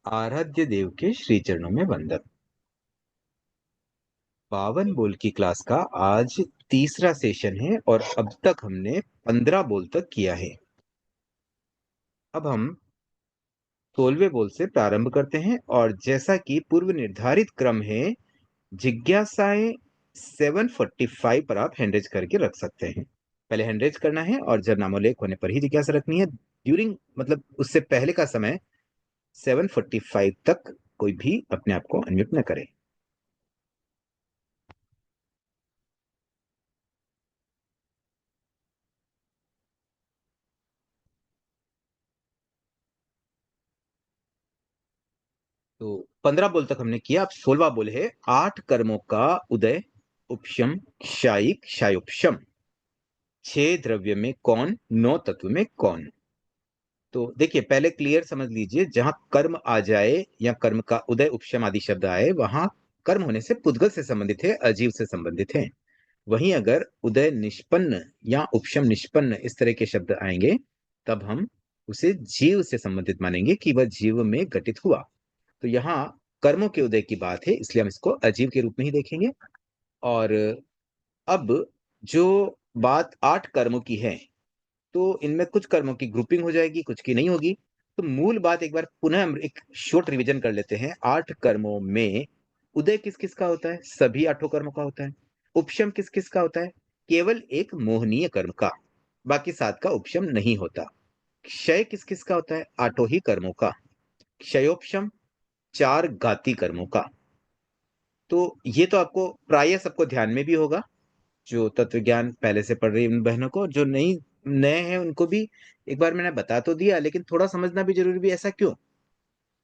आराध्य देव के श्री चरणों में वंदन। 52 बोल की क्लास का आज तीसरा सेशन है और अब तक हमने 15 बोल तक किया है। अब हम 16वें बोल से प्रारंभ करते हैं और जैसा कि पूर्व निर्धारित क्रम है, जिज्ञासाएं 745 पर आप हैंड रेज करके रख सकते हैं। पहले हैंड रेज करना है और जब नामोल्लेख होने पर ही जिज्ञासा रखनी है। ड्यूरिंग मतलब उससे पहले का समय 745 तक कोई भी अपने आप को अनम्यूट न करे। तो 15 बोल तक हमने किया। अब 16वां बोल है 8 कर्मों का उदय, उपशम, क्षायिक, क्षायोपशम। 6 द्रव्य में कौन, 9 तत्व में कौन। तो देखिए, पहले क्लियर समझ लीजिए, जहां कर्म आ जाए या कर्म का उदय, उपशम आदि शब्द आए, वहां कर्म होने से पुद्गल से संबंधित है, अजीव से संबंधित है। वहीं अगर उदय निष्पन्न या उपशम निष्पन्न इस तरह के शब्द आएंगे, तब हम उसे जीव से संबंधित मानेंगे कि वह जीव में घटित हुआ। तो यहाँ कर्मों के उदय की बात है, इसलिए हम इसको अजीव के रूप में ही देखेंगे। और अब जो बात 8 कर्मों की है, तो इनमें कुछ कर्मों की ग्रुपिंग हो जाएगी, कुछ की नहीं होगी। तो मूल बात एक बार पुनः हम एक शॉर्ट रिवीजन कर लेते हैं। 8 कर्मों में उदय किस किस का होता है? सभी 8 कर्मों का होता है। उपशम किस किस का होता है? केवल एक मोहनीय कर्म का, बाकी 7 का उपशम नहीं होता। क्षय किस किस का होता है? 8 ही कर्मों का। क्षयोपशम 4 घाती कर्मों का। तो ये तो आपको प्राय सबको ध्यान में भी होगा, जो तत्व ज्ञान पहले से पढ़ रही उन बहनों को, जो नई नए हैं उनको भी एक बार मैंने बता तो दिया, लेकिन थोड़ा समझना भी जरूरी भी। ऐसा क्यों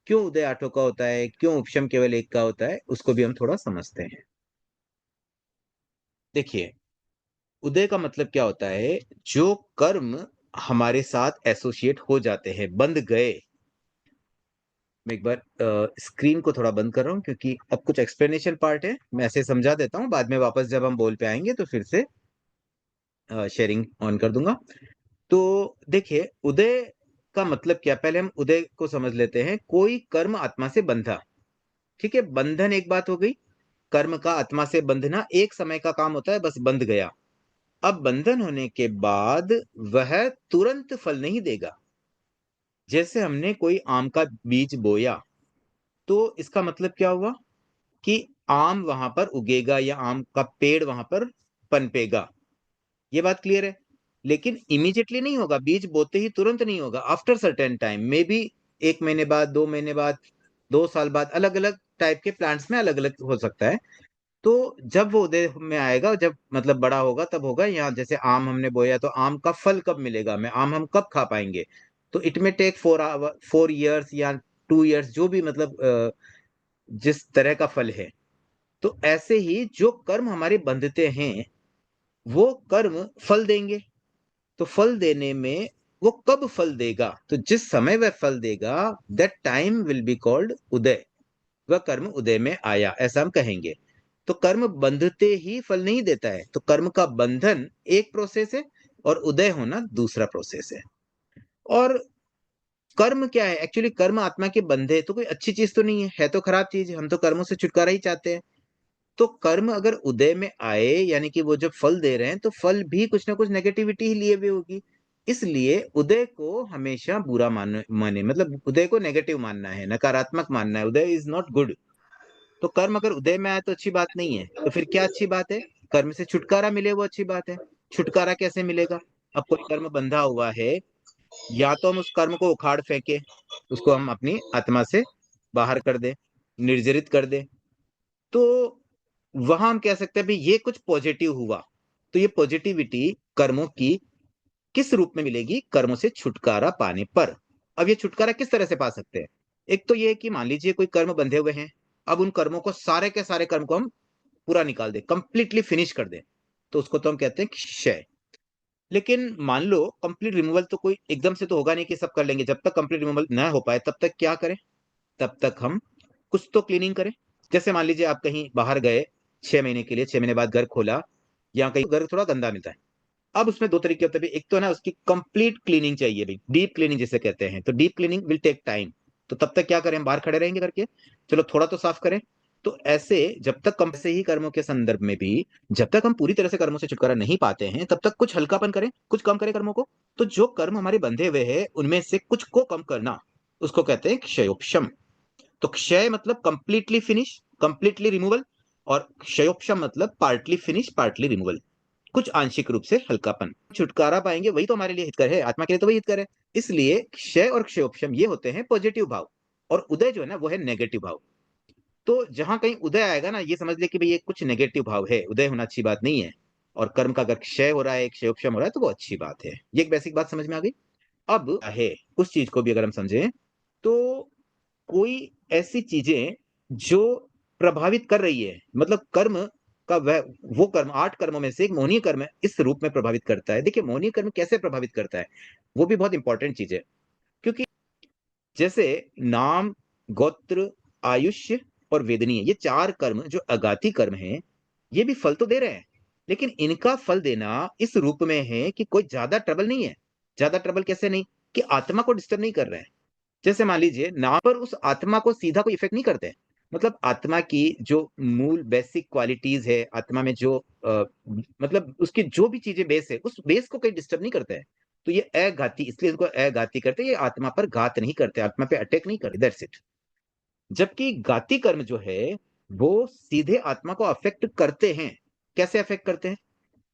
क्यों उदय 8 का होता है, क्यों उपशम केवल 1 का होता है, उसको भी हम थोड़ा समझते हैं। देखिए, उदय का मतलब क्या होता है? जो कर्म हमारे साथ एसोसिएट हो जाते हैं, बंध गए। मैं एक बार स्क्रीन को थोड़ा बंद कर रहा हूँ, क्योंकि अब कुछ एक्सप्लेनेशन पार्ट है। मैं ऐसे समझा देता हूँ, बाद में वापस जब हम बोल पे आएंगे तो फिर से शेयरिंग ऑन कर दूंगा। तो देखिए, उदय का मतलब क्या, पहले हम उदय को समझ लेते हैं। कोई कर्म आत्मा से बंधा, ठीक है, बंधन एक बात हो गई। कर्म का आत्मा से बंधना एक समय का काम होता है, बस बंध गया। अब बंधन होने के बाद वह तुरंत फल नहीं देगा। जैसे हमने कोई आम का बीज बोया, तो इसका मतलब क्या हुआ कि आम वहां पर उगेगा या आम का पेड़ वहां पर पनपेगा। ये बात क्लियर है। लेकिन इमीडिएटली नहीं होगा, बीज बोते ही तुरंत नहीं होगा। After certain time, may be 1 महीने बाद, 2 महीने बाद, 2 साल बाद, अलग अलग टाइप के प्लांट्स में अलग अलग हो सकता है। तो जब वो उदय में आएगा, जब मतलब बड़ा होगा, तब होगा। यहाँ जैसे आम हमने बोया, तो आम का फल कब मिलेगा, मैं आम हम कब खा पाएंगे? तो इट में टेक 4 ईयर्स या 2 ईयर्स, जो भी मतलब जिस तरह का फल है। तो ऐसे ही जो कर्म हमारे बंधते हैं, वो कर्म फल देंगे। तो फल देने में वो कब फल देगा? तो जिस समय वह फल देगा, that time will be called उदय। वह कर्म उदय में आया, ऐसा हम कहेंगे। तो कर्म बंधते ही फल नहीं देता है। तो कर्म का बंधन एक प्रोसेस है और उदय होना दूसरा प्रोसेस है। और कर्म क्या है एक्चुअली? कर्म आत्मा के बंधे तो कोई अच्छी चीज तो नहीं है तो खराब चीज है। हम तो कर्मों से छुटकारा ही चाहते हैं। तो कर्म अगर उदय में आए, यानी कि वो जब फल दे रहे हैं, तो फल भी कुछ ना कुछ नेगेटिविटी ही लिए हुए होगी। इसलिए उदय को हमेशा बुरा माने, मतलब उदय को नेगेटिव मानना है, नकारात्मक मानना है। उदय इज नॉट गुड। तो कर्म अगर उदय में आए तो अच्छी बात नहीं है। तो फिर क्या अच्छी बात है? कर्म से छुटकारा मिले, वो अच्छी बात है। छुटकारा कैसे मिलेगा? अब कोई कर्म बंधा हुआ है, या तो हम उस कर्म को उखाड़ फेंके, उसको हम अपनी आत्मा से बाहर कर दे, निर्जरित कर दे। तो वहां हम कह सकते हैं भाई ये कुछ पॉजिटिव हुआ। तो ये पॉजिटिविटी कर्मों की किस रूप में मिलेगी? कर्मों से छुटकारा पाने पर। अब ये छुटकारा किस तरह से पा सकते हैं? एक तो ये है कि मान लीजिए कोई कर्म बंधे हुए हैं, अब उन कर्मों को, सारे के सारे कर्म को हम पूरा निकाल दें, कंप्लीटली फिनिश कर दें, तो उसको तो हम कहते हैं क्षय। लेकिन मान लो कंप्लीट रिमूवल तो कोई एकदम से तो होगा नहीं कि सब कर लेंगे। जब तक कंप्लीट रिमूवल ना हो पाए, तब तक क्या करें? तब तक हम कुछ तो क्लीनिंग करें। जैसे मान लीजिए आप कहीं बाहर गए 6 महीने के लिए, 6 महीने बाद घर खोला, या कहीं घर थोड़ा गंदा मिलता है। अब उसमें दो तरीके होते हैं। एक तो ना, उसकी कंप्लीट क्लीनिंग चाहिए भाई, डीप क्लीनिंग जिसे कहते हैं। तो deep cleaning will take time. तो तब तक क्या करें, हम बाहर खड़े रहेंगे करके, चलो थोड़ा तो साफ करें। तो ऐसे जब तक कम से ही कर्मों के संदर्भ में भी, जब तक हम पूरी तरह से कर्मों से छुटकारा नहीं पाते हैं, तब तक कुछ हल्कापन करें, कुछ कम करें कर्मों को। तो जो कर्म हमारे बंधे हुए हैं उनमें से कुछ को कम करना, उसको कहते हैं क्षयोपशम। तो क्षय मतलब कंप्लीटली फिनिश, कंप्लीटली रिमूवल, और क्षयोपशम मतलब पार्टली फिनिश, पार्टली रिमूवल, कुछ आंशिक रूप से हल्कापन। छुटकारा पाएंगे वही तो हमारे लिए हितकर है, आत्मा के लिए तो वही हितकर है। इसलिए क्षय और क्षयोपशम ये होते हैं पॉजिटिव भाव, और उदय जो है ना वो है नेगेटिव भाव। तो जहां कहीं उदय आएगा ना, ये समझ ले कि भाई ये कुछ नेगेटिव भाव है, उदय होना अच्छी बात नहीं है। और कर्म का अगर क्षय हो रहा है, क्षयोपशम हो रहा है, तो वो अच्छी बात है। ये एक बेसिक बात समझ में आ गई। अब है उस चीज को भी अगर हम समझें, तो कोई ऐसी चीजें जो प्रभावित कर रही है, मतलब कर्म का वह वो कर्म, 8 कर्मों में से एक मोहनीय कर्म इस रूप में प्रभावित करता है। देखिए मोहनीय कर्म कैसे प्रभावित करता है, वो भी बहुत इंपॉर्टेंट चीज है। क्योंकि जैसे नाम, गोत्र, आयुष्य और वेदनीय, ये 4 कर्म जो अगाती कर्म हैं, ये भी फल तो दे रहे हैं, लेकिन इनका फल देना इस रूप में है कि कोई ज्यादा ट्रबल नहीं है। ज्यादा ट्रबल कैसे नहीं, कि आत्मा को डिस्टर्ब नहीं कर रहे हैं। जैसे मान लीजिए नाम पर उस आत्मा को सीधा कोई इफेक्ट नहीं करते हैं। मतलब आत्मा की जो मूल बेसिक क्वालिटीज है, आत्मा में जो मतलब उसकी जो भी चीजें बेस है, उस बेस को कहीं डिस्टर्ब नहीं करते हैं। तो ये अघाती, इसलिए इनको अघाती करते हैं, ये आत्मा पर घात नहीं करते, आत्मा पे अटैक नहीं करते, दैट्स इट। जबकि घाती कर्म जो है वो सीधे आत्मा को अफेक्ट करते हैं। कैसे अफेक्ट करते हैं,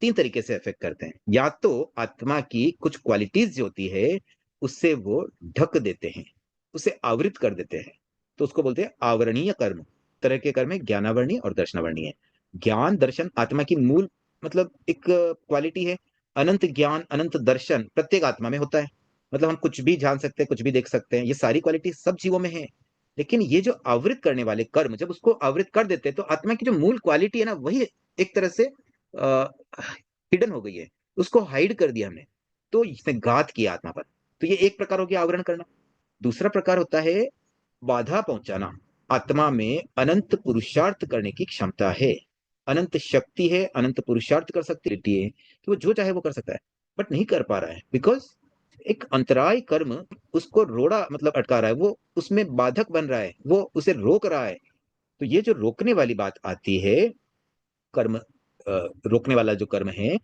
3 तरीके से अफेक्ट करते हैं। या तो आत्मा की कुछ क्वालिटीज जो होती है उससे वो ढक देते हैं, उसे आवृत कर देते हैं, तो उसको बोलते हैं आवरणीय कर्म। तरह के कर्म है ज्ञानावरणीय और दर्शनावरणीय। ज्ञान दर्शन आत्मा की मूल मतलब एक क्वालिटी है। अनंत ज्ञान अनंत दर्शन प्रत्येक आत्मा में होता है। मतलब हम कुछ भी जान सकते हैं, कुछ भी देख सकते हैं, ये सारी क्वालिटी सब जीवों में है। लेकिन ये जो आवृत करने वाले कर्म, जब उसको आवृत कर देते हैं, तो आत्मा की जो मूल क्वालिटी है ना, वही एक तरह से हिडन हो गई है, उसको हाइड कर दिया हमने। तो इसने घात किया आत्मा पर। तो ये एक प्रकार हो गया आवरण करना। दूसरा प्रकार होता है बाधा पहुंचाना। आत्मा में अनंत पुरुषार्थ करने की क्षमता है, अनंत शक्ति है, अनंत पुरुषार्थ कर सकती है, तो वो जो चाहे वो कर सकता है, बट नहीं कर पा रहा है बिकॉज एक अंतराय कर्म उसको रोड़ा मतलब अटका रहा है, वो उसमें बाधक बन रहा है, वो उसे रोक रहा है। तो ये जो रोकने वाली बात आती है, कर्म रोकने वाला जो कर्म है,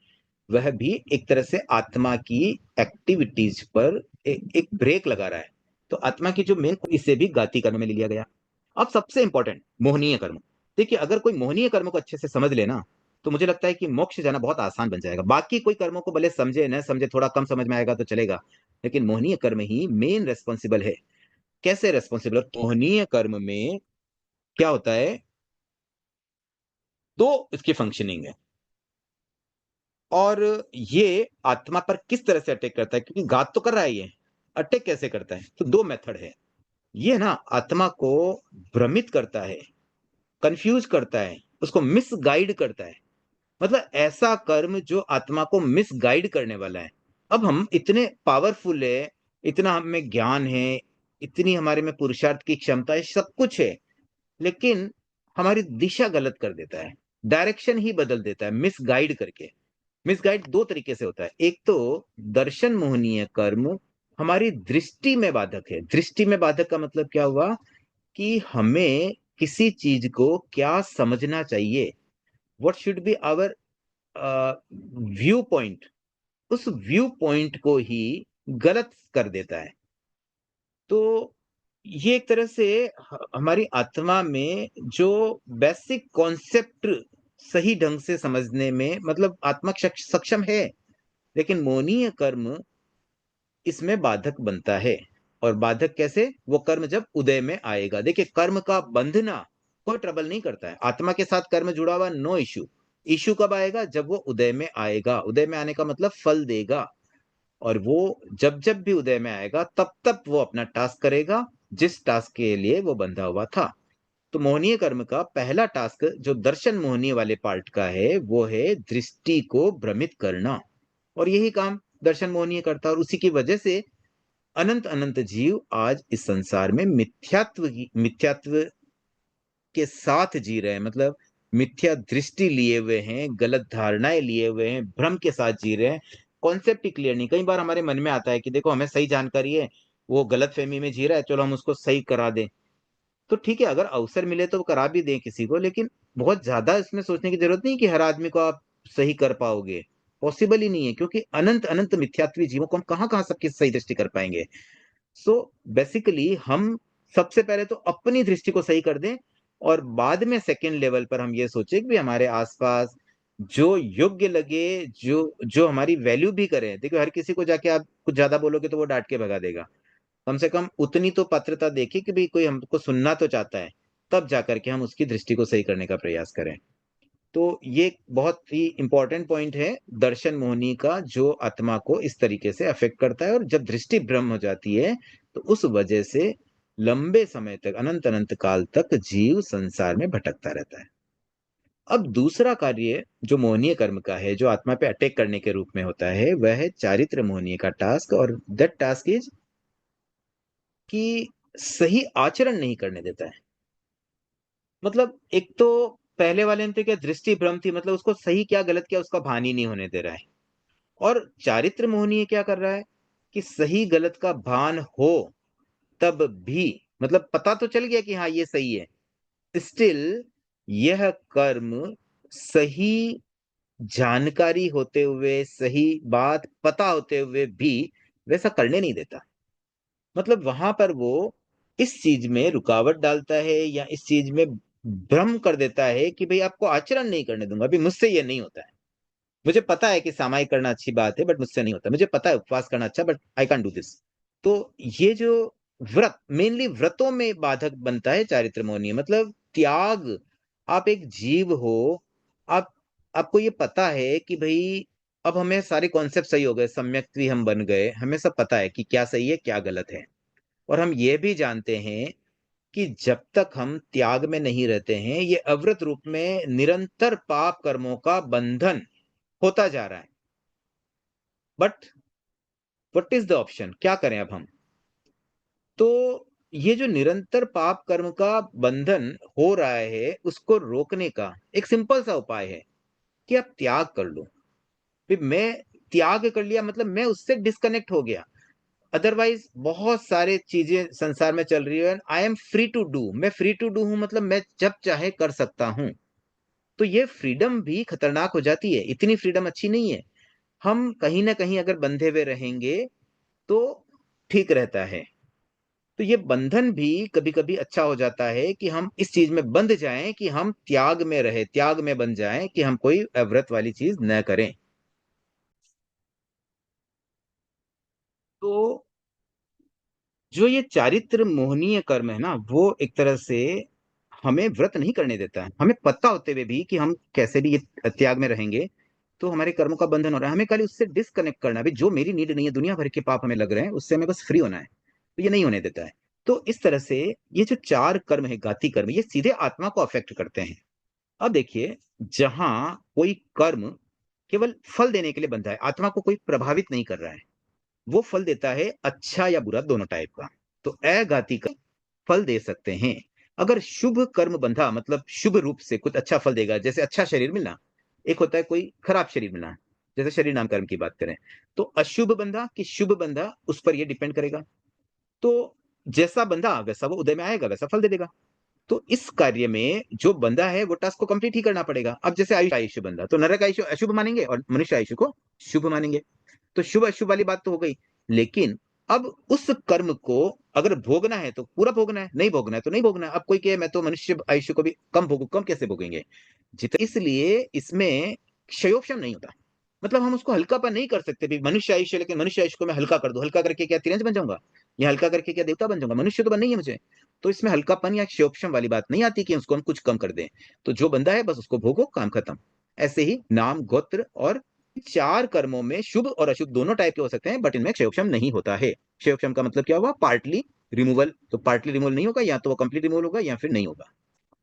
वह भी एक तरह से आत्मा की एक्टिविटीज पर एक ब्रेक लगा रहा है। तो आत्मा की जो मेन, इसे भी घाती कर्म में ले लिया गया। अब सबसे इंपॉर्टेंट मोहनीय कर्म। देखिए अगर कोई मोहनीय कर्म को अच्छे से समझ लेना, तो मुझे लगता है कि मोक्ष जाना बहुत आसान बन जाएगा। बाकी कोई कर्मों को भले समझे न समझे, थोड़ा कम समझ में आएगा तो चलेगा, लेकिन मोहनीय कर्म ही मेन रेस्पॉन्सिबल है। कैसे रेस्पॉन्सिबल, मोहनीय कर्म में क्या होता है, दो इसकी फंक्शनिंग है। और ये आत्मा पर किस तरह से अटैक करता है, क्योंकि घात तो कर रहा है, ये अटैक कैसे करता है, तो 2 मेथड है। ये ना आत्मा को भ्रमित करता है, कंफ्यूज करता है, उसको मिसगाइड करता है। मतलब ऐसा कर्म जो आत्मा को मिसगाइड करने वाला है। अब हम इतने पावरफुल है, इतना हमें ज्ञान है, इतनी हमारे में पुरुषार्थ की क्षमता है, सब कुछ है, लेकिन हमारी दिशा गलत कर देता है, डायरेक्शन ही बदल देता है मिसगाइड करके। मिसगाइड 2 तरीके से होता है। एक तो दर्शन मोहनीय कर्म हमारी दृष्टि में बाधक है। दृष्टि में बाधक का मतलब क्या हुआ, कि हमें किसी चीज को क्या समझना चाहिए, what should be our viewpoint, उस व्यू पॉइंट को ही गलत कर देता है। तो ये एक तरह से हमारी आत्मा में जो बेसिक कॉन्सेप्ट सही ढंग से समझने में, मतलब आत्मा सक्षम है, लेकिन मोहनीय कर्म इसमें बाधक बनता है। और बाधक कैसे, वो कर्म जब उदय में आएगा। देखिए कर्म का बंधना कोई ट्रबल नहीं करता है, आत्मा के साथ कर्म जुड़ा हुआ नो इश्यू। इश्यू कब आएगा, जब वो उदय में आएगा। उदय में आने का मतलब फल देगा। और वो जब जब भी उदय में आएगा, तब तब वो अपना टास्क करेगा, जिस टास्क के लिए वो बंधा हुआ था। तो मोहनीय कर्म का पहला टास्क जो दर्शन मोहनीय वाले पार्ट का है, वो है दृष्टि को भ्रमित करना। और यही काम दर्शन मोहनीय करता है, और उसी की वजह से अनंत अनंत जीव आज इस संसार में मिथ्यात्व के साथ जी रहे हैं। मतलब मिथ्या दृष्टि लिए हुए हैं, गलत धारणाएं लिए हुए हैं, भ्रम के साथ जी रहे हैं। कॉन्सेप्ट ही क्लियर नहीं। कई बार हमारे मन में आता है कि देखो हमें सही जानकारी है, वो गलतफहमी में जी रहा है, चलो हम उसको सही करा दें। तो ठीक है, अगर अवसर मिले तो करा भी दें किसी को, लेकिन बहुत ज्यादा इसमें सोचने की जरूरत नहीं कि हर आदमी को आप सही कर पाओगे। पॉसिबल ही नहीं है, क्योंकि अनंत अनंत मिथ्यात्वी जीवों को हम कहाँ कहाँ सबकी सही दृष्टि कर पाएंगे। सो बेसिकली हम सबसे पहले तो अपनी दृष्टि को सही कर दें, और बाद में सेकेंड लेवल पर हम ये सोचें कि भी हमारे आसपास जो योग्य लगे, जो जो हमारी वैल्यू भी करे। देखो, हर किसी को जाके आप कुछ ज्यादा बोलोगे तो वो डांट के भगा देगा। कम से कम उतनी तो पात्रता देखिए कि भाई कोई हमको सुनना तो चाहता है, तब जाकर के हम उसकी दृष्टि को सही करने का प्रयास करें। तो ये एक बहुत ही इंपॉर्टेंट पॉइंट है दर्शन मोहिनी का, जो आत्मा को इस तरीके से अफेक्ट करता है। और जब दृष्टि भ्रम हो जाती है तो उस वजह से लंबे समय तक, अनंत अनंत काल तक जीव संसार में भटकता रहता है। अब दूसरा कार्य जो मोहनीय कर्म का है, जो आत्मा पे अटैक करने के रूप में होता है, वह है चारित्र मोहनीय का टास्क। और दैट टास्क इज कि सही आचरण नहीं करने देता है। मतलब एक तो पहले वाले ने तो क्या दृष्टि भ्रम थी, मतलब उसको सही क्या गलत क्या उसका भान ही नहीं होने दे रहा है। और चारित्र मोहनीय क्या कर रहा है कि सही गलत का भान हो तब भी, मतलब पता तो चल गया कि हाँ ये सही है, स्टिल यह कर्म सही जानकारी होते हुए, सही बात पता होते हुए भी वैसा करने नहीं देता। मतलब वहां पर वो इस चीज में रुकावट डालता है, या इस चीज में भ्रम कर देता है कि भाई आपको आचरण नहीं करने दूंगा, अभी मुझसे ये नहीं होता है। मुझे पता है कि सामायिक करना अच्छी बात है, बट मुझसे नहीं होता। मुझे पता है उपवास करना अच्छा, but I can do this. तो ये जो व्रत, मेनली व्रतों में बाधक बनता है चारित्र मोहनीय, मतलब त्याग। आप एक जीव हो, आप आपको ये पता है कि भाई अब हमें सारे कॉन्सेप्ट सही हो गए, सम्यक हम बन गए, हमें सब पता है कि क्या सही है क्या गलत है। और हम ये भी जानते हैं कि जब तक हम त्याग में नहीं रहते हैं, ये अवृत रूप में निरंतर पाप कर्मों का बंधन होता जा रहा है। But what is the option, क्या करें अब हम? तो ये जो निरंतर पाप कर्म का बंधन हो रहा है, उसको रोकने का एक सिंपल सा उपाय है कि आप त्याग कर लो। फिर मैं त्याग कर लिया मतलब मैं उससे डिस्कनेक्ट हो गया। अदरवाइज बहुत सारे चीजें संसार में चल रही है, I am free to do, मैं फ्री टू डू हूं, मतलब मैं जब चाहे कर सकता हूं। तो ये फ्रीडम भी खतरनाक हो जाती है, इतनी फ्रीडम अच्छी नहीं है। हम कहीं ना कहीं अगर बंधे हुए रहेंगे तो ठीक रहता है। तो ये बंधन भी कभी कभी अच्छा हो जाता है कि हम इस चीज में बंध जाएं, कि हम त्याग में रहे, त्याग में बन जाएं, कि हम कोई अव्रत वाली चीज न करें। तो जो ये चारित्र मोहनीय कर्म है ना, वो एक तरह से हमें व्रत नहीं करने देता है। हमें पता होते हुए भी कि हम कैसे भी ये त्याग में रहेंगे तो हमारे कर्मों का बंधन हो रहा है, हमें खाली उससे डिस्कनेक्ट करना है। भी जो मेरी नीड नहीं है, दुनिया भर के पाप हमें लग रहे हैं, उससे हमें बस फ्री होना है, तो ये नहीं होने देता है। तो इस तरह से ये जो चार कर्म है, घाती कर्म, ये सीधे आत्मा को अफेक्ट करते हैं। अब देखिए, जहां कोई कर्म केवल फल देने के लिए बंधा है, आत्मा को कोई प्रभावित नहीं कर रहा है, वो फल देता है अच्छा या बुरा दोनों टाइप का, तो अघाती का फल दे सकते हैं। अगर शुभ कर्म बंधा, मतलब शुभ रूप से कुछ अच्छा फल देगा, जैसे अच्छा शरीर मिलना, एक होता है कोई खराब शरीर मिलना, जैसे शरीर नाम कर्म की बात करें। तो अशुभ बंधा कि शुभ बंधा, उस पर यह डिपेंड करेगा। तो जैसा बंधा वैसा वो उदय में आएगा, वैसा फल दे देगा। तो इस कार्य में जो बंदा है वो टास्क को कंप्लीट ही करना पड़ेगा। अब जैसे आयुष आयुष्य बंधा, तो नरक आयुष्य अशुभ मानेंगे और मनुष्य आयुष्य को शुभ मानेंगे। तो शुभ अशुभ वाली बात तो हो गई। लेकिन अब उस कर्म को अगर भोगना है तो पूरा भोगना है, नहीं भोगना है तो नहीं भोगना है। अब कोई कहे मैं तो मनुष्य आयुष्य को भी कम भोगू, कम कैसे भोगेंगे जितना, इसलिए इसमें क्षयोपशम नहीं होता। मतलब हम उसको हल्कापन नहीं कर सकते भी मनुष्य आयुष्य, लेकिन मनुष्य आयुष्य को मैं हल्का कर दूं, हल्का करके क्या तिरंज बन जाऊंगा, या हल्का करके क्या देवता बन जाऊंगा? मनुष्य तो बनना ही है मुझे। तो इसमें हल्कापन या क्षयोपशम वाली बात नहीं आती कि उसको हम कुछ कम कर दें। तो जो बंदा है बस उसको भोगो, काम खत्म। ऐसे ही नाम गोत्र और चार कर्मों में शुभ और अशुभ दोनों टाइप के हो सकते हैं, बट इनमें क्षयोक्षम नहीं होता है। क्षयोक्षम का मतलब क्या हुआ? Partly removal. तो पार्टली रिमूवल नहीं होगा, या तो वो कंप्लीट रिमूवल होगा या फिर नहीं होगा।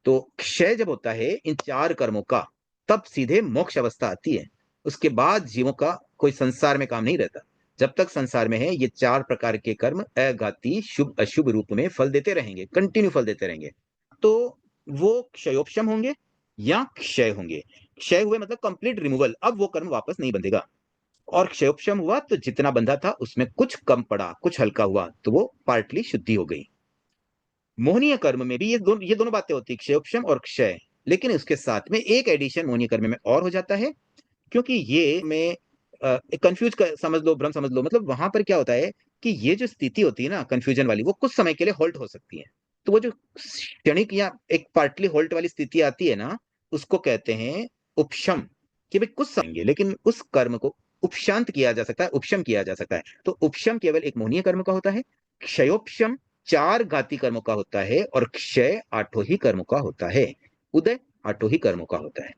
तो क्षय जब होता है इन चार कर्मों का, तब सीधे मोक्ष अवस्था आती है। उसके बाद जीवों का कोई संसार में काम नहीं रहता। जब तक संसार में है, ये चार प्रकार के कर्म अघाती शुभ अशुभ रूप में फल देते रहेंगे, कंटिन्यू फल देते रहेंगे। तो वो क्षयोपशम होंगे या क्षय होंगे। क्षय हुए मतलब कंप्लीट रिमूवल, अब वो कर्म वापस नहीं बंधेगा। और क्षयोपशम हुआ तो जितना बंधा था उसमें कुछ कम पड़ा, कुछ हल्का हुआ, तो वो पार्टली शुद्धि हो गई। मोहनीय कर्म में भी ये दोनों बातें होती है, क्षयोपशम और क्षय। लेकिन उसके साथ में एक एडिशन मोहनीय कर्म में और हो जाता है, क्योंकि ये में कंफ्यूज समझ लो, भ्रम समझ लो, मतलब वहां पर क्या होता है कि ये जो स्थिति होती है ना कंफ्यूजन वाली, वो कुछ समय के लिए होल्ड हो सकती है। तो वो जो क्षणिक या एक पार्टली होल्ड वाली स्थिति आती है ना, उसको कहते हैं उपशम, कि भाई कुछ समय, लेकिन उस कर्म को उपशांत किया जा सकता है, उपशम किया जा सकता है। तो उपशम केवल एक मोहनीय कर्म का होता है, क्षयोपशम चार घाती कर्मों का होता है, और क्षय आठों ही कर्मों का होता है, उदय आठों ही कर्मों का होता है।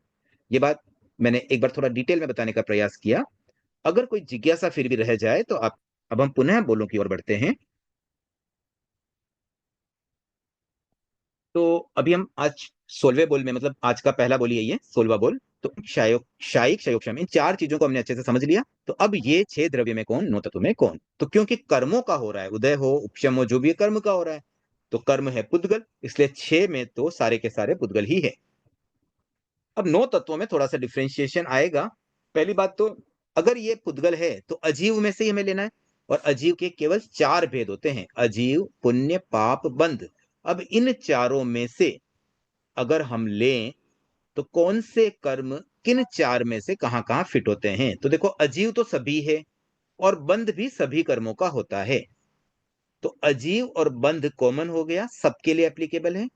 ये बात मैंने एक बार थोड़ा डिटेल में बताने का प्रयास किया। अगर कोई जिज्ञासा फिर भी रह जाए तो आप, अब हम पुनः बोलों की ओर बढ़ते हैं। तो अभी हम आज 16वें बोल में, मतलब आज का पहला बोल यही है, 16वां बोल। तो शायिक क्षयोक्षम इन चार चीजों को हमने अच्छे से समझ लिया। तो अब ये छह द्रव्य में कौन, नौ तत्व में कौन, तो क्योंकि कर्मों का हो रहा है, उदय हो उपशम हो, जो भी कर्म का हो रहा है, तो कर्म है पुद्गल, इसलिए छह में तो सारे के सारे पुद्गल ही है। अब नौ तत्वों में थोड़ा सा डिफ्रेंशिएशन आएगा। पहली बात तो, अगर ये पुद्गल है तो अजीव में से ही हमें लेना है, और अजीव के केवल चार भेद होते हैं, अजीव, पुण्य, पाप, बंध। अब इन चारों में से अगर हम लें तो कौन से कर्म किन चार में से कहां कहां फिट होते हैं, तो देखो अजीव तो सभी है, और बंध भी सभी कर्मों का होता है। तो अजीव और बंध कॉमन हो गया, सबके लिए एप्लीकेबल है।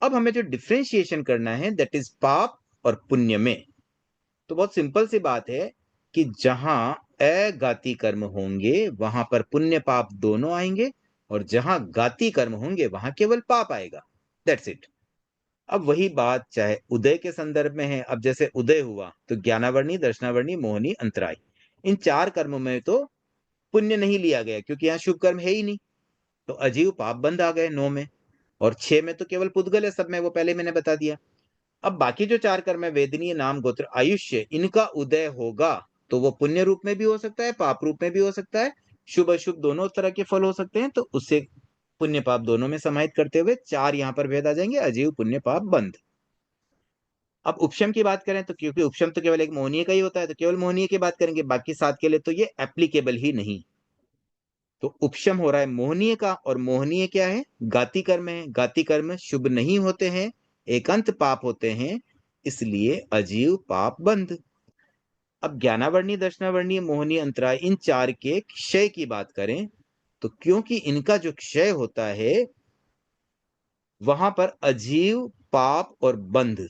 अब हमें जो डिफ्रेंशिएशन करना है दैट इज पाप और पुण्य में। तो बहुत सिंपल सी बात है कि जहां अगाती कर्म होंगे वहां पर पुण्य पाप दोनों आएंगे, और जहां गाती कर्म होंगे वहां केवल पाप आएगा। That's it. अब वही बात चाहे उदय के संदर्भ में है, अब जैसे उदय हुआ तो ज्ञानावर्णी, दर्शनावर्णी, मोहनी, अंतराय, इन चार कर्मों में तो पुण्य नहीं लिया गया, क्योंकि यहाँ शुभ कर्म है ही नहीं। तो अजीव पाप बंद आ गए नौ में, और छह में तो केवल पुद्गल है, सब में, वो पहले मैंने बता दिया। अब बाकी जो चार कर्म है, वेदनीय, नाम, गोत्र, आयुष्य, इनका उदय होगा तो वो पुण्य रूप में भी हो सकता है, पाप रूप में भी हो सकता है, शुभ अशुभ दोनों तरह के फल हो सकते हैं, तो उससे पुण्य पाप दोनों में समाहित करते हुए चार यहां पर भेद आ जाएंगे, अजीव, पुण्य, पाप, बंध। अब उपशम की बात करें तो, क्योंकि उपशम तो केवल एक मोहनीय का ही होता है, तो केवल मोहनीय की बात करेंगे, बाकी सात के लिए तो ये एप्लीकेबल ही नहीं। तो उपशम हो रहा है मोहनीय का, और मोहनीय क्या है, गाति कर्म है, गाति कर्म शुभ नहीं होते हैं, एकांत पाप होते हैं, इसलिए अजीव, पाप, बंध। अब ज्ञानावर्णी, दर्शनावर्णी, मोहनी, अंतराय, इन चार के क्षय की बात करें तो क्योंकि इनका जो क्षय होता है वहां पर अजीव, पाप और बंध,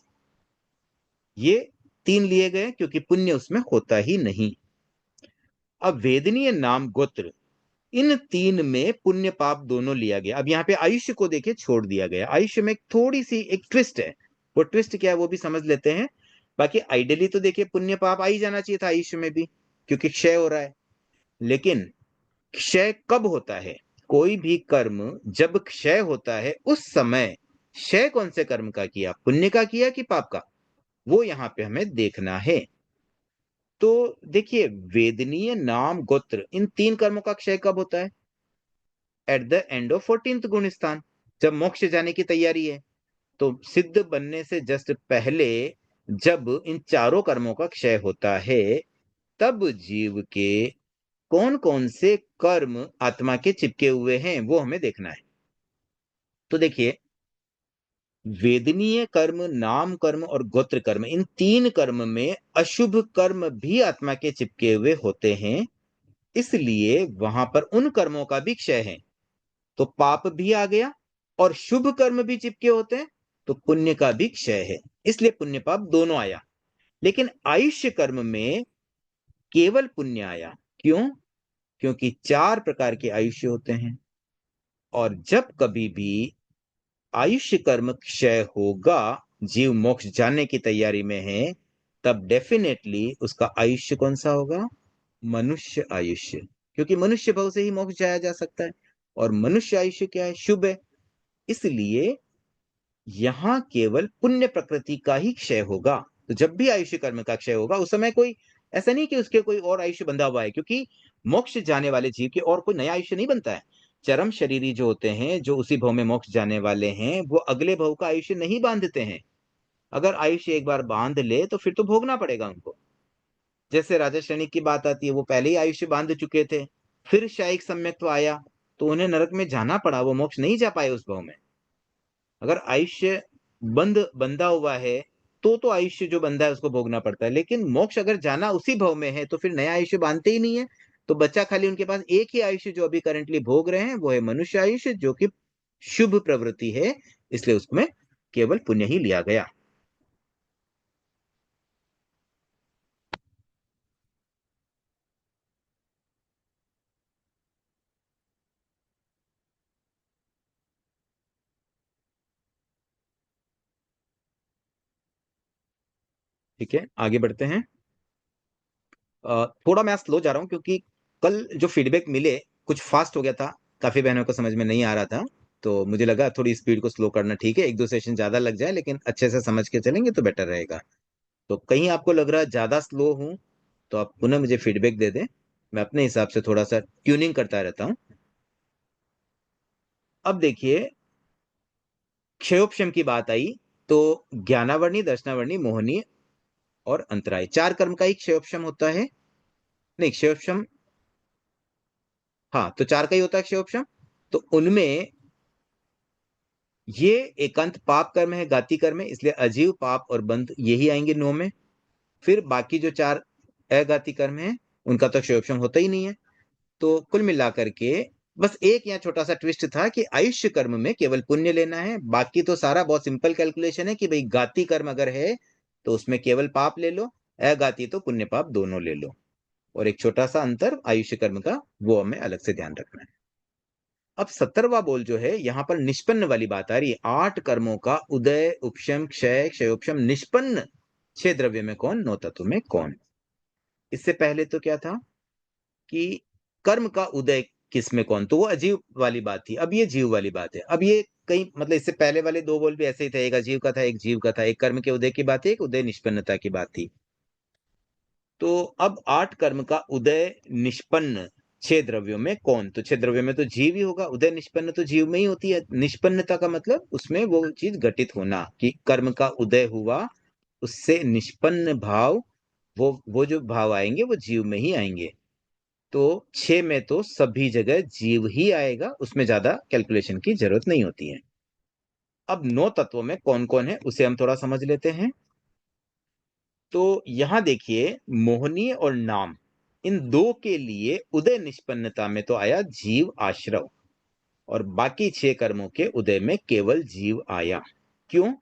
ये तीन लिए गए, क्योंकि पुण्य उसमें होता ही नहीं। अब वेदनीय, नाम, गोत्र, इन तीन में पुण्य पाप दोनों लिया गया। अब यहाँ पे आयुष्य को देखिए छोड़ दिया गया। आयुष्य में थोड़ी सी एक ट्विस्ट है, वो ट्विस्ट क्या है वो भी समझ लेते हैं। बाकी आइडियली तो देखिए पुण्य पाप आ ही जाना चाहिए था आयुष्य में भी, क्योंकि क्षय हो रहा है। लेकिन क्षय कब होता है, कोई भी कर्म जब क्षय होता है उस समय क्षय कौन से कर्म का किया, पुण्य का किया कि पाप का, वो यहां पे हमें देखना है। तो देखिए, वेदनीय, नाम, गोत्र, इन तीन कर्मों का क्षय कब होता है, at the end of 14th गुण स्थान, जब मोक्ष जाने की तैयारी है। तो सिद्ध बनने से जस्ट पहले जब इन चारों कर्मों का क्षय होता है, तब जीव के कौन कौन से कर्म आत्मा के चिपके हुए हैं वो हमें देखना है। तो देखिए, वेदनीय कर्म, नाम कर्म और गोत्र कर्म, इन तीन कर्म में अशुभ कर्म भी आत्मा के चिपके हुए होते हैं, इसलिए वहां पर उन कर्मों का भी क्षय है। तो पाप भी आ गया, और शुभ कर्म भी चिपके होते हैं, तो पुण्य का भी क्षय है, इसलिए पुण्य पाप दोनों आया। लेकिन आयुष्य कर्म में केवल पुण्य आया। क्यों? क्योंकि चार प्रकार के आयुष्य होते हैं, और जब कभी भी आयुष्य कर्म क्षय होगा, जीव मोक्ष जाने की तैयारी में है, तब डेफिनेटली उसका आयुष्य कौन सा होगा, मनुष्य आयुष्य, क्योंकि मनुष्य भाव से ही मोक्ष जाया जा सकता है, और मनुष्य आयुष्य क्या है, शुभ है। इसलिए यहां केवल पुण्य प्रकृति का ही क्षय होगा। तो जब भी आयुष्य कर्म का क्षय होगा उस समय कोई ऐसा नहीं कि उसके कोई और आयुष्य बंधा हुआ है, क्योंकि मोक्ष जाने वाले जीव के और कोई नया आयुष्य नहीं बनता है। चरम शरीरी जो होते हैं, जो उसी भव में मोक्ष जाने वाले हैं, वो अगले भव का आयुष्य नहीं बांधते हैं। अगर आयुष्य एक बार बांध ले तो फिर तो भोगना पड़ेगा उनको। जैसे राजा शनिक की बात आती है, वो पहले ही आयुष्य बांध चुके थे, फिर शायिक सम्यक्त्व आया तो उन्हें नरक में जाना पड़ा, वो मोक्ष नहीं जा पाए उस भाव में। अगर आयुष्य बंधा हुआ है तो आयुष्य जो बंधा है उसको भोगना पड़ता है, लेकिन मोक्ष अगर जाना उसी भव में है तो फिर नया आयुष्य बांधते ही नहीं है। तो बच्चा खाली उनके पास एक ही आयुष्य जो अभी करंटली भोग रहे हैं वो है मनुष्य आयुष्य, जो कि शुभ प्रवृत्ति है, इसलिए उसमें केवल पुण्य ही लिया गया। ठीक है, आगे बढ़ते हैं। थोड़ा मैं स्लो जा रहा हूँ क्योंकि कल जो फीडबैक मिले कुछ फास्ट हो गया था, काफी बहनों को समझ में नहीं आ रहा था, तो मुझे लगा थोड़ी स्पीड को स्लो करना ठीक है, एक दो सेशन ज्यादा लग जाए लेकिन अच्छे से समझ के चलेंगे तो बेटर रहेगा। तो कहीं आपको लग रहा है ज्यादा स्लो हूं तो आप पुनः मुझे फीडबैक दे दें, मैं अपने हिसाब से थोड़ा सा ट्यूनिंग करता रहता हूँ। अब देखिए, क्षयोपशम की बात आई तो ज्ञानावर्णी, दर्शनावर्णी, मोहनी और अंतराय, चार कर्म का ही क्षयोपशम होता है। नहीं, क्षयोपशम, हाँ, तो चार का ही होता है क्षयोपशम। तो उनमें ये एकांत पाप कर्म है, घाती कर्म है, इसलिए अजीव, पाप और बंध यही आएंगे नौ में। फिर बाकी जो चार अघाती कर्म है उनका तो क्षयोपशम होता ही नहीं है। तो कुल मिलाकर के बस एक यहाँ छोटा सा ट्विस्ट था कि आयुष्य कर्म में केवल पुण्य लेना है, बाकी तो सारा बहुत सिंपल कैलकुलेशन है कि भाई घाती कर्म अगर है तो उसमें केवल पाप ले लो, अघाती तो पुण्य पाप दोनों ले लो। और एक छोटा सा अंतर आयुष्य कर्म का, वो हमें अलग से ध्यान रखना है। अब 17वां बोल जो है यहाँ पर निष्पन्न वाली बात आ रही है, 8 कर्मों का उदय, उपशम, क्षय, क्षयोपशम, निष्पन्न 6 द्रव्य में कौन, 9 तत्व में कौन। इससे पहले तो क्या था कि कर्म का उदय किस में कौन, तो वो अजीव वाली बात थी, अब ये जीव वाली बात है। अब ये कहीं मतलब इससे पहले वाले दो बोल भी ऐसे ही थे, एक अजीव का था एक जीव का था, एक कर्म के उदय की बात थी, एक उदय निष्पन्नता की बात थी। तो अब 8 कर्म का उदय निष्पन्न 6 द्रव्यों में कौन, तो 6 द्रव्यों में तो जीव ही होगा, उदय निष्पन्न तो जीव में ही होती है। निष्पन्नता का मतलब उसमें वो चीज घटित होना कि कर्म का उदय हुआ, उससे निष्पन्न भाव, वो जो भाव आएंगे वो जीव में ही आएंगे। तो 6 में तो सभी जगह जीव ही आएगा, उसमें ज्यादा कैलकुलेशन की जरूरत नहीं होती है। अब 9 तत्वों में कौन कौन है उसे हम थोड़ा समझ लेते हैं। तो यहां देखिए, मोहनी और नाम, इन दो के लिए उदय निष्पन्नता में तो आया जीव आश्रव, और बाकी 6 कर्मों के उदय में केवल जीव आया। क्यों?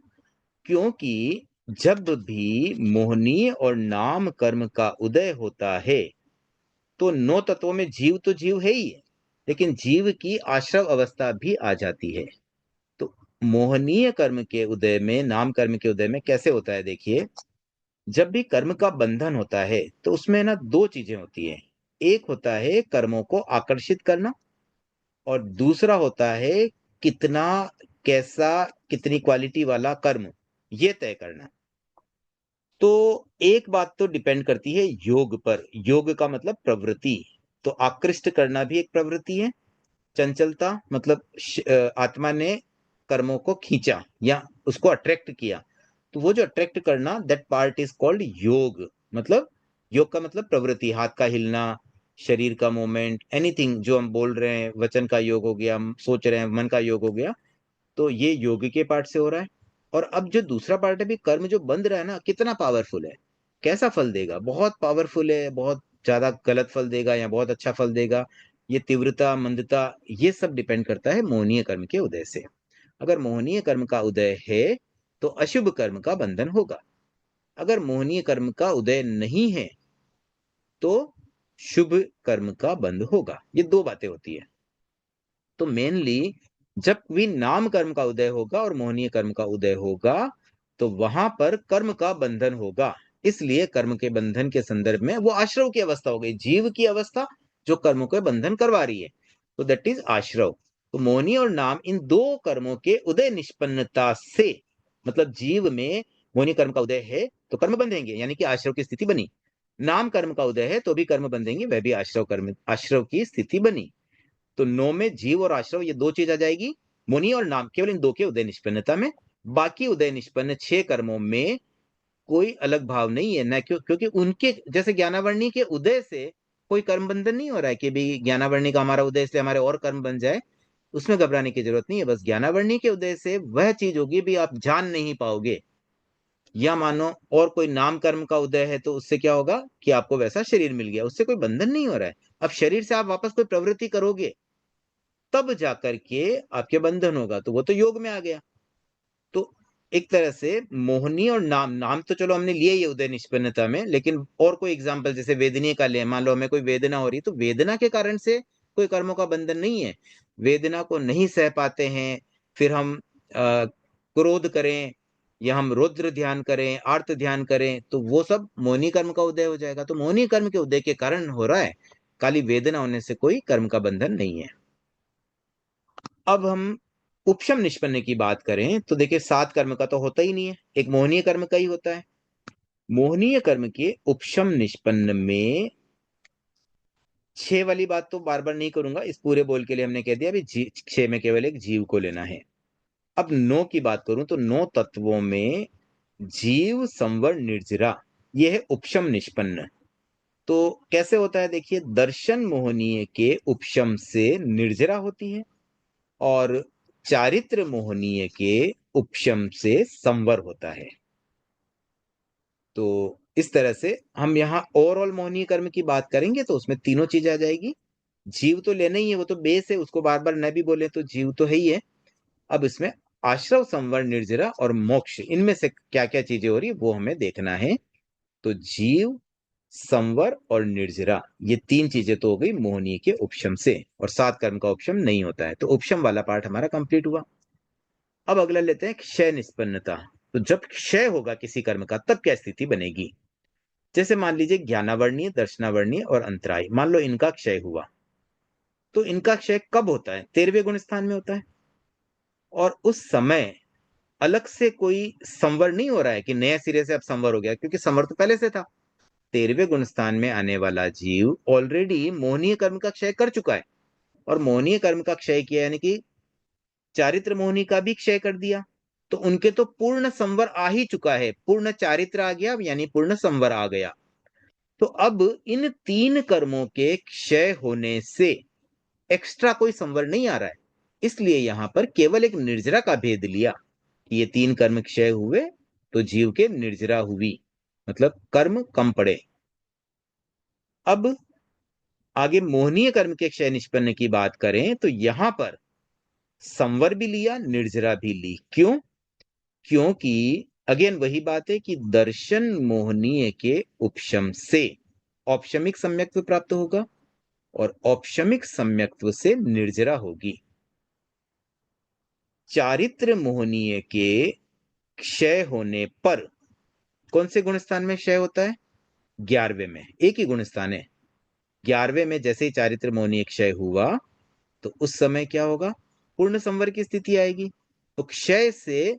क्योंकि जब भी मोहनी और नाम कर्म का उदय होता है तो 9 तत्वों में जीव तो जीव है ही है, लेकिन जीव की आश्रव अवस्था भी आ जाती है। तो मोहनीय कर्म के उदय में, नाम कर्म के उदय में कैसे होता है, देखिए, जब भी कर्म का बंधन होता है तो उसमें ना दो चीजें होती है। एक होता है कर्मों को आकर्षित करना, और दूसरा होता है कितना, कैसा, कितनी क्वालिटी वाला कर्म, ये तय करना। तो एक बात तो डिपेंड करती है योग पर, योग का मतलब प्रवृत्ति, तो आकृष्ट करना भी एक प्रवृत्ति है। चंचलता मतलब आत्मा ने कर्मों को खींचा या उसको अट्रैक्ट किया, तो वो जो अट्रैक्ट करना, दैट पार्ट इज कॉल्ड योग। मतलब योग का मतलब प्रवृत्ति, हाथ का हिलना, शरीर का मूवमेंट, एनीथिंग जो हम बोल रहे हैं, वचन का योग हो गया, हम सोच रहे हैं मन का योग हो गया, तो ये योग के पार्ट से हो रहा है। और अब जो दूसरा पार्ट है भी, कर्म जो बंध रहा है ना, कितना पावरफुल है, कैसा फल देगा, बहुत पावरफुल है, बहुत ज्यादा गलत फल देगा या बहुत अच्छा फल देगा, ये तीव्रता मंदता, ये सब डिपेंड करता है मोहनीय कर्म के उदय से। अगर मोहनीय कर्म का उदय है तो अशुभ कर्म का बंधन होगा, अगर मोहनीय कर्म का उदय नहीं है तो शुभ कर्म का बंध होगा। ये दो बातें होती है। तो मेनली जब भी नाम कर्म का उदय होगा और मोहनीय कर्म का उदय होगा तो वहां पर कर्म का बंधन होगा। इसलिए कर्म के बंधन के संदर्भ में वो आश्रव की अवस्था हो गई, जीव की अवस्था जो कर्मों के बंधन करवा रही है, तो दैट इज आश्रव। तो मोहनी और नाम, इन दो कर्मों के उदय निष्पन्नता से, मतलब जीव में मोहनी कर्म का उदय है तो कर्म बंधेंगे, यानी कि आश्रव की स्थिति बनी। नाम कर्म का उदय है तो भी कर्म बंधेंगे, वह भी आश्रव कर्म, आश्रव की स्थिति बनी। तो नो में जीव और आश्रव, ये दो चीज आ जाएगी। मुनि और नाम केवल इन दो के उदय निष्पन्नता में, बाकी उदय निष्पन्न 6 कर्मों में कोई अलग भाव नहीं है, न क्योंकि उनके जैसे ज्ञानावर्णी के उदय से कोई कर्म बंधन नहीं हो रहा है कि भी ज्ञानावर्णी का हमारा उदय से हमारे और कर्म बन जाए, उसमें घबराने की जरूरत नहीं है। बस ज्ञानावर्णी के उदय से वह चीज होगी भी आप जान नहीं पाओगे। या मानो और कोई नाम कर्म का उदय है तो उससे क्या होगा कि आपको वैसा शरीर मिल गया, उससे कोई बंधन नहीं हो रहा है। अब शरीर से आप वापस कोई प्रवृत्ति करोगे तब जाकर के आपके बंधन होगा, तो वो तो योग में आ गया। तो एक तरह से मोहनी और नाम, नाम तो चलो हमने लिए ही है उदय निष्पन्नता में, लेकिन और कोई एग्जाम्पल जैसे वेदनीय का ले, मान लो हमें कोई वेदना हो रही है तो वेदना के कारण से कोई कर्मों का बंधन नहीं है। वेदना को नहीं सह पाते हैं, फिर हम क्रोध करें या हम रुद्र ध्यान करें, आर्त ध्यान करें, तो वो सब मोहिनी कर्म का उदय हो जाएगा। तो मोहिनी कर्म के उदय के कारण हो रहा है, खाली वेदना होने से कोई कर्म का बंधन नहीं है। अब हम उपशम निष्पन्न की बात करें तो देखिए 7 कर्म का तो होता ही नहीं है, एक मोहनीय कर्म का ही होता है। मोहनीय कर्म के उपशम निष्पन्न में 6 वाली बात तो बार बार नहीं करूंगा, इस पूरे बोल के लिए हमने कह दिया अभी 6 में केवल एक जीव को लेना है। अब 9 की बात करूं तो 9 तत्वों में जीव संवर निर्जरा, यह है उपशम निष्पन्न। तो कैसे होता है देखिए, दर्शन मोहनीय के उपशम से निर्जरा होती है और चारित्र मोहनीय के उपशम से संवर होता है। तो इस तरह से हम यहाँ ओवरऑल मोहनीय कर्म की बात करेंगे तो उसमें तीनों चीज आ जाएगी। जीव तो लेना ही है, वो तो बेस है, उसको बार बार न भी बोले तो जीव तो है ही है। अब इसमें आश्रव, संवर, निर्जरा और मोक्ष, इनमें से क्या क्या चीजें हो रही है वो हमें देखना है। तो जीव, संवर और निर्जरा, ये 3 चीजें तो हो गई मोहनीय के उपशम से, और 7 कर्म का उपशम नहीं होता है। तो उपशम वाला पार्ट हमारा कंप्लीट हुआ। अब अगला लेते हैं क्षय निष्पन्नता। तो जब क्षय होगा किसी कर्म का तब क्या स्थिति बनेगी। जैसे मान लीजिए ज्ञानावर्णीय, दर्शनावर्णीय और अंतराय, मान लो इनका क्षय हुआ, तो इनका क्षय कब होता है, 13वें गुण स्थान में होता है। और उस समय अलग से कोई संवर नहीं हो रहा है कि नए सिरे से अब संवर हो गया, क्योंकि संवर तो पहले से था। 13वें गुण स्थान में आने वाला जीव ऑलरेडी मोहनीय कर्म का क्षय कर चुका है, और मोहनीय कर्म का क्षय किया यानी कि चारित्र मोहनी का भी क्षय कर दिया, तो उनके तो पूर्ण संवर आ ही चुका है, पूर्ण चारित्र आ गया यानी पूर्ण संवर आ गया। तो अब इन 3 कर्मों के क्षय होने से एक्स्ट्रा कोई संवर नहीं आ रहा है, इसलिए यहां पर केवल एक निर्जरा का भेद लिया कि ये 3 कर्म क्षय हुए तो जीव के निर्जरा हुई, मतलब कर्म कम पड़े। अब आगे मोहनीय कर्म के क्षय निष्पन्न की बात करें तो यहां पर संवर भी लिया, निर्जरा भी ली। क्यों? क्योंकि अगेन वही बात है कि दर्शन मोहनीय के उपशम से औपशमिक सम्यक्त्व प्राप्त होगा और औपशमिक सम्यक्त्व से निर्जरा होगी। चारित्र मोहनीय के क्षय होने पर कौन से गुण स्थान में क्षय होता है, 11वें में, एक ही गुण स्थान है। 11वें में जैसे ही चारित्र मोहनीय क्षय हुआ तो उस समय क्या होगा, पूर्ण संवर की स्थिति आएगी। तो क्षय से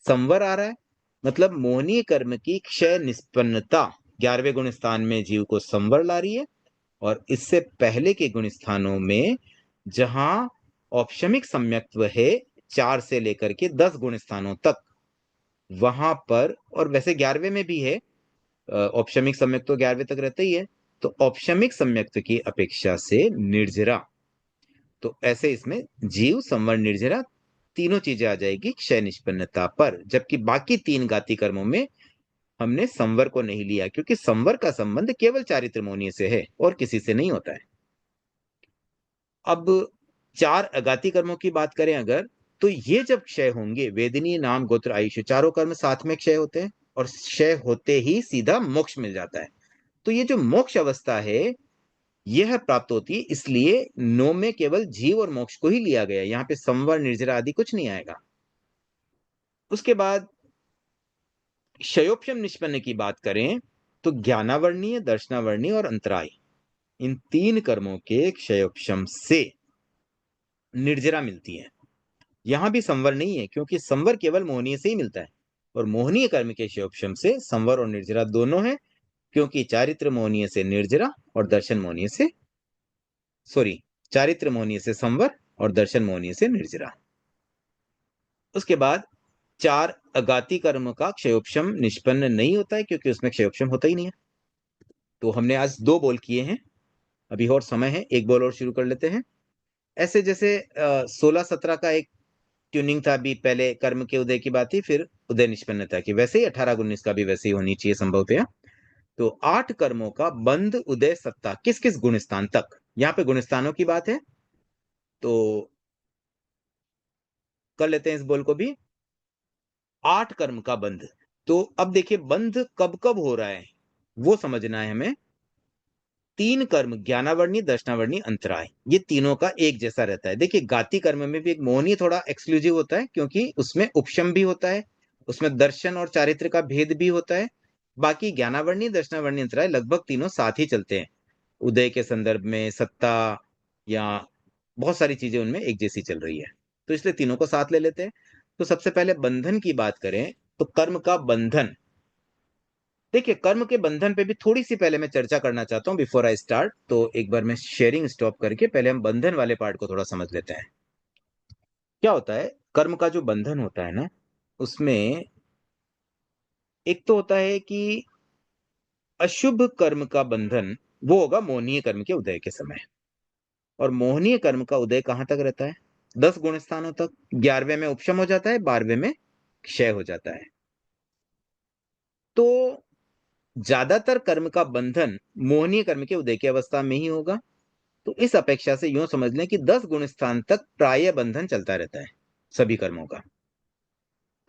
संवर आ रहा है, मतलब मोहनीय कर्म की क्षय निष्पन्नता 11वें गुण स्थान में जीव को संवर ला रही है, और इससे पहले के गुण स्थानों में जहां औपशमिक सम्यक्त्व है 4 से लेकर के 10 गुण स्थानों तक, वहां पर, और वैसे 11वें में भी है औपशमिक सम्यक्त्व तो 11वें तक रहता ही है, तो औपशमिक सम्यक्त्व की अपेक्षा से निर्जरा, तो ऐसे इसमें जीव, संवर, निर्जरा तीनों चीजें आ जाएगी क्षय निष्पन्नता पर। जबकि बाकी 3 घाती कर्मों में हमने संवर को नहीं लिया, क्योंकि संवर का संबंध केवल चारित्र मोहनीय से है और किसी से नहीं होता है। अब 4 अघाती कर्मों की बात करें अगर, तो ये जब क्षय होंगे, वेदनीय, नाम, गोत्र, आयुष, चारों कर्म साथ में क्षय होते हैं, और क्षय होते ही सीधा मोक्ष मिल जाता है। तो ये जो मोक्ष अवस्था है यह प्राप्त होती है, इसलिए 9 में केवल जीव और मोक्ष को ही लिया गया, यहाँ पे संवर, निर्जरा आदि कुछ नहीं आएगा। उसके बाद क्षयोपशम निष्पन्न की बात करें तो ज्ञानावर्णीय, दर्शनावर्णीय और अंतराय, इन 3 कर्मों के क्षयोपशम से निर्जरा मिलती है। यहां भी संवर नहीं है, क्योंकि संवर केवल मोहनीय से ही मिलता है, और मोहनीय कर्म के क्षयोपशम से संवर और निर्जरा दोनों है, क्योंकि चारित्र मोहनीय से निर्जरा और दर्शन मोहनीय से, सॉरी, चारित्र मोहनीय से संवर और दर्शन मोहनीय से निर्जरा। उसके बाद 4 अघाती कर्म का क्षयोपशम निष्पन्न नहीं होता है, क्योंकि उसमें क्षयोपशम होता ही नहीं है। तो हमने आज 2 बॉल किए हैं, अभी और समय है, 1 बॉल और शुरू कर लेते हैं। ऐसे जैसे 16-17 का एक ट्यूनिंग था, अभी पहले कर्म के उदय की बात थी, फिर उदय निष्पन्नता की, वैसे ही 18-19 का भी वैसे ही होनी चाहिए संभवतया। तो 8 कर्मों का बंध उदय सत्ता किस किस गुणस्थान तक, यहाँ पे गुणस्थानों की बात है, तो कर लेते हैं इस बोल को भी। 8 कर्म का बंध, तो अब देखिए बंध कब कब हो रहा है वो समझना है हमें। 3 कर्म, ज्ञानावर्णी, दर्शनावर्णी, अंतराय, ये तीनों का एक जैसा रहता है। देखिए गाति कर्म में भी एक मोहनी थोड़ा एक्सक्लूसिव होता है, क्योंकि उसमें उपशम भी होता है, उसमें दर्शन और चारित्र का भेद भी होता है। बाकी ज्ञानावर्णी, दर्शनावर्णी, अंतराय लगभग तीनों साथ ही चलते हैं। उदय के संदर्भ में सत्ता या बहुत सारी चीजें उनमें एक जैसी चल रही है, तो इसलिए तीनों को साथ ले लेते हैं। तो सबसे पहले बंधन की बात करें, तो कर्म का बंधन, देखिए कर्म के बंधन पे भी थोड़ी सी पहले मैं चर्चा करना चाहता हूँ बिफोर आई स्टार्ट। तो एक बार मैं शेयरिंग स्टॉप करके पहले हम बंधन वाले पार्ट को थोड़ा समझ लेते हैं। क्या होता है कर्म का जो बंधन होता है ना, उसमें एक तो होता है कि अशुभ कर्म का बंधन, वो होगा मोहनीय कर्म के उदय के समय। और मोहनीय कर्म का उदय कहां तक रहता है? 10 गुण स्थानों तक। 11वें में उपशम हो जाता है, 12वें में क्षय हो जाता है। तो ज्यादातर कर्म का बंधन मोहनीय कर्म के उदय की अवस्था में ही होगा। तो इस अपेक्षा से यूं समझ लें कि 10 गुण स्थान तक प्राय बंधन चलता रहता है सभी कर्मों का।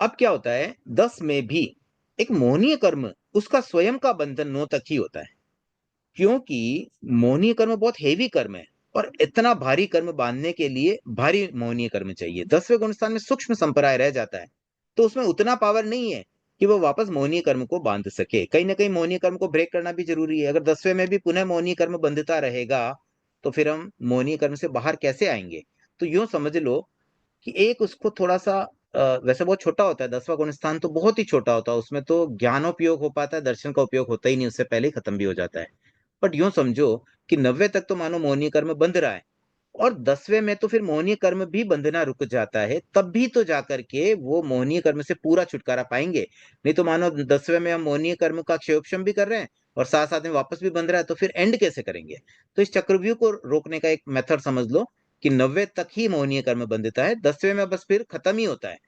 अब क्या होता है 10 में भी एक मोहनीय कर्म, उसका स्वयं का बंधन 9 तक ही होता है, क्योंकि मोहनीय कर्म बहुत हेवी कर्म है, और इतना भारी कर्म बांधने के लिए भारी मोहनीय कर्म चाहिए। 10वें गुण स्थान में सूक्ष्म संप्राय रह जाता है, तो उसमें उतना पावर नहीं है कि वो वापस मोहनीय कर्म को बांध सके। कहीं ना कहीं मोहनीय कर्म को ब्रेक करना भी जरूरी है। अगर 10वें में भी पुनः मोहनीय कर्म बंधता रहेगा, तो फिर हम मोहनीय कर्म से बाहर कैसे आएंगे? तो यूं समझ लो कि एक उसको थोड़ा सा वैसे बहुत छोटा होता है, 10वां गुण स्थान तो बहुत ही छोटा होता है, उसमें तो ज्ञानोपयोग हो पाता है, दर्शन का उपयोग होता ही नहीं, उससे पहले ही खत्म भी हो जाता है। बट यूं समझो कि 90 तक तो मानो मोहनीय कर्म बंध रहा है, और 10वें में तो फिर मोहनीय कर्म भी बंधना रुक जाता है, तब भी तो जाकर के वो मोहनीय कर्म से पूरा छुटकारा पाएंगे। नहीं तो मानो 10वें में हम मोहनीय कर्म का क्षयोपशम भी कर रहे हैं और साथ साथ में वापस भी बंध रहा है, तो फिर एंड कैसे करेंगे? तो इस चक्रव्यूह को रोकने का एक मेथड समझ लो कि 90 तक ही मोहनीय कर्म बंधता है, 10वें में बस फिर खत्म ही होता है।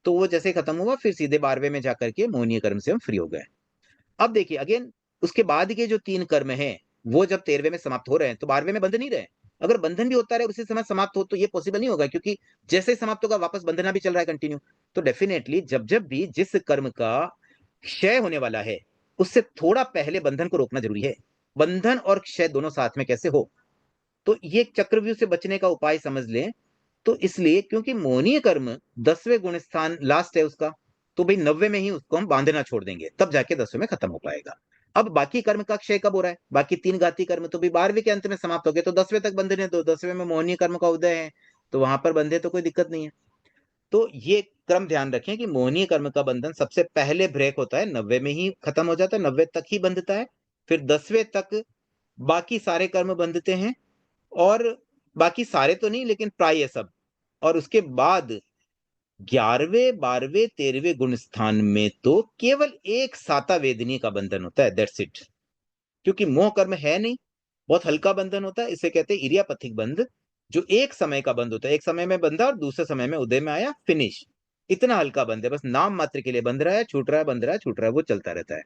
तो वो जैसे खत्म हुआ, फिर सीधे 12वें में जाकर के मोहनीय कर्म से हम फ्री हो गए। अब देखिए अगेन, उसके बाद के जो 3 कर्म हैं, वो जब 13वें में समाप्त हो रहे हैं, तो 12वें में बंध नहीं रहे। अगर बंधन भी होता रहे उसी समय समाप्त हो, तो ये पॉसिबल नहीं होगा, क्योंकि जैसे ही समाप्त होगा वापस बंधना भी चल रहा है कंटिन्यू। तो डेफिनेटली जब जब भी जिस कर्म का क्षय होने वाला है, उससे थोड़ा पहले बंधन को रोकना जरूरी है। बंधन और क्षय दोनों साथ में कैसे हो? तो ये चक्रव्यूह से बचने का उपाय समझ लें। तो इसलिए क्योंकि मोहनीय कर्म 10वें गुण स्थान लास्ट है उसका, तो भाई 90 में ही उसको हम बांधना छोड़ देंगे, तब जाके 10वें में खत्म हो पाएगा। अब बाकी कर्म का क्षय कब हो रहा है? बाकी 3 घाती कर्म तो भी 12वें के अंत में समाप्त हो गए, तो 10वें तक बंधने दो। 10वें में मोहनीय कर्म का उदय है, तो वहां पर बंधे तो कोई दिक्कत नहीं है। तो ये क्रम ध्यान रखें कि मोहनीय कर्म का बंधन सबसे पहले ब्रेक होता है, 90 में ही खत्म हो जाता है, 90 तक ही बंधता है। फिर 10वें तक बाकी सारे कर्म बंधते हैं, और बाकी सारे तो नहीं लेकिन प्राय सब। और उसके बाद 11वें, 12वें, 13वें गुण स्थान में तो केवल एक साता वेदनी का बंधन होता है, दैट्स इट। क्योंकि मोह कर्म है नहीं, बहुत हल्का बंधन होता है, इसे कहते हैं इरियापथिक बंध, जो एक समय का बंध होता है। एक समय में बंधा और दूसरे समय में उदय में आया, फिनिश। इतना हल्का बंध है, बस नाम मात्र के लिए बंध रहा है, छूट रहा है, बंध रहा है, छूट रहा है, वो चलता रहता है।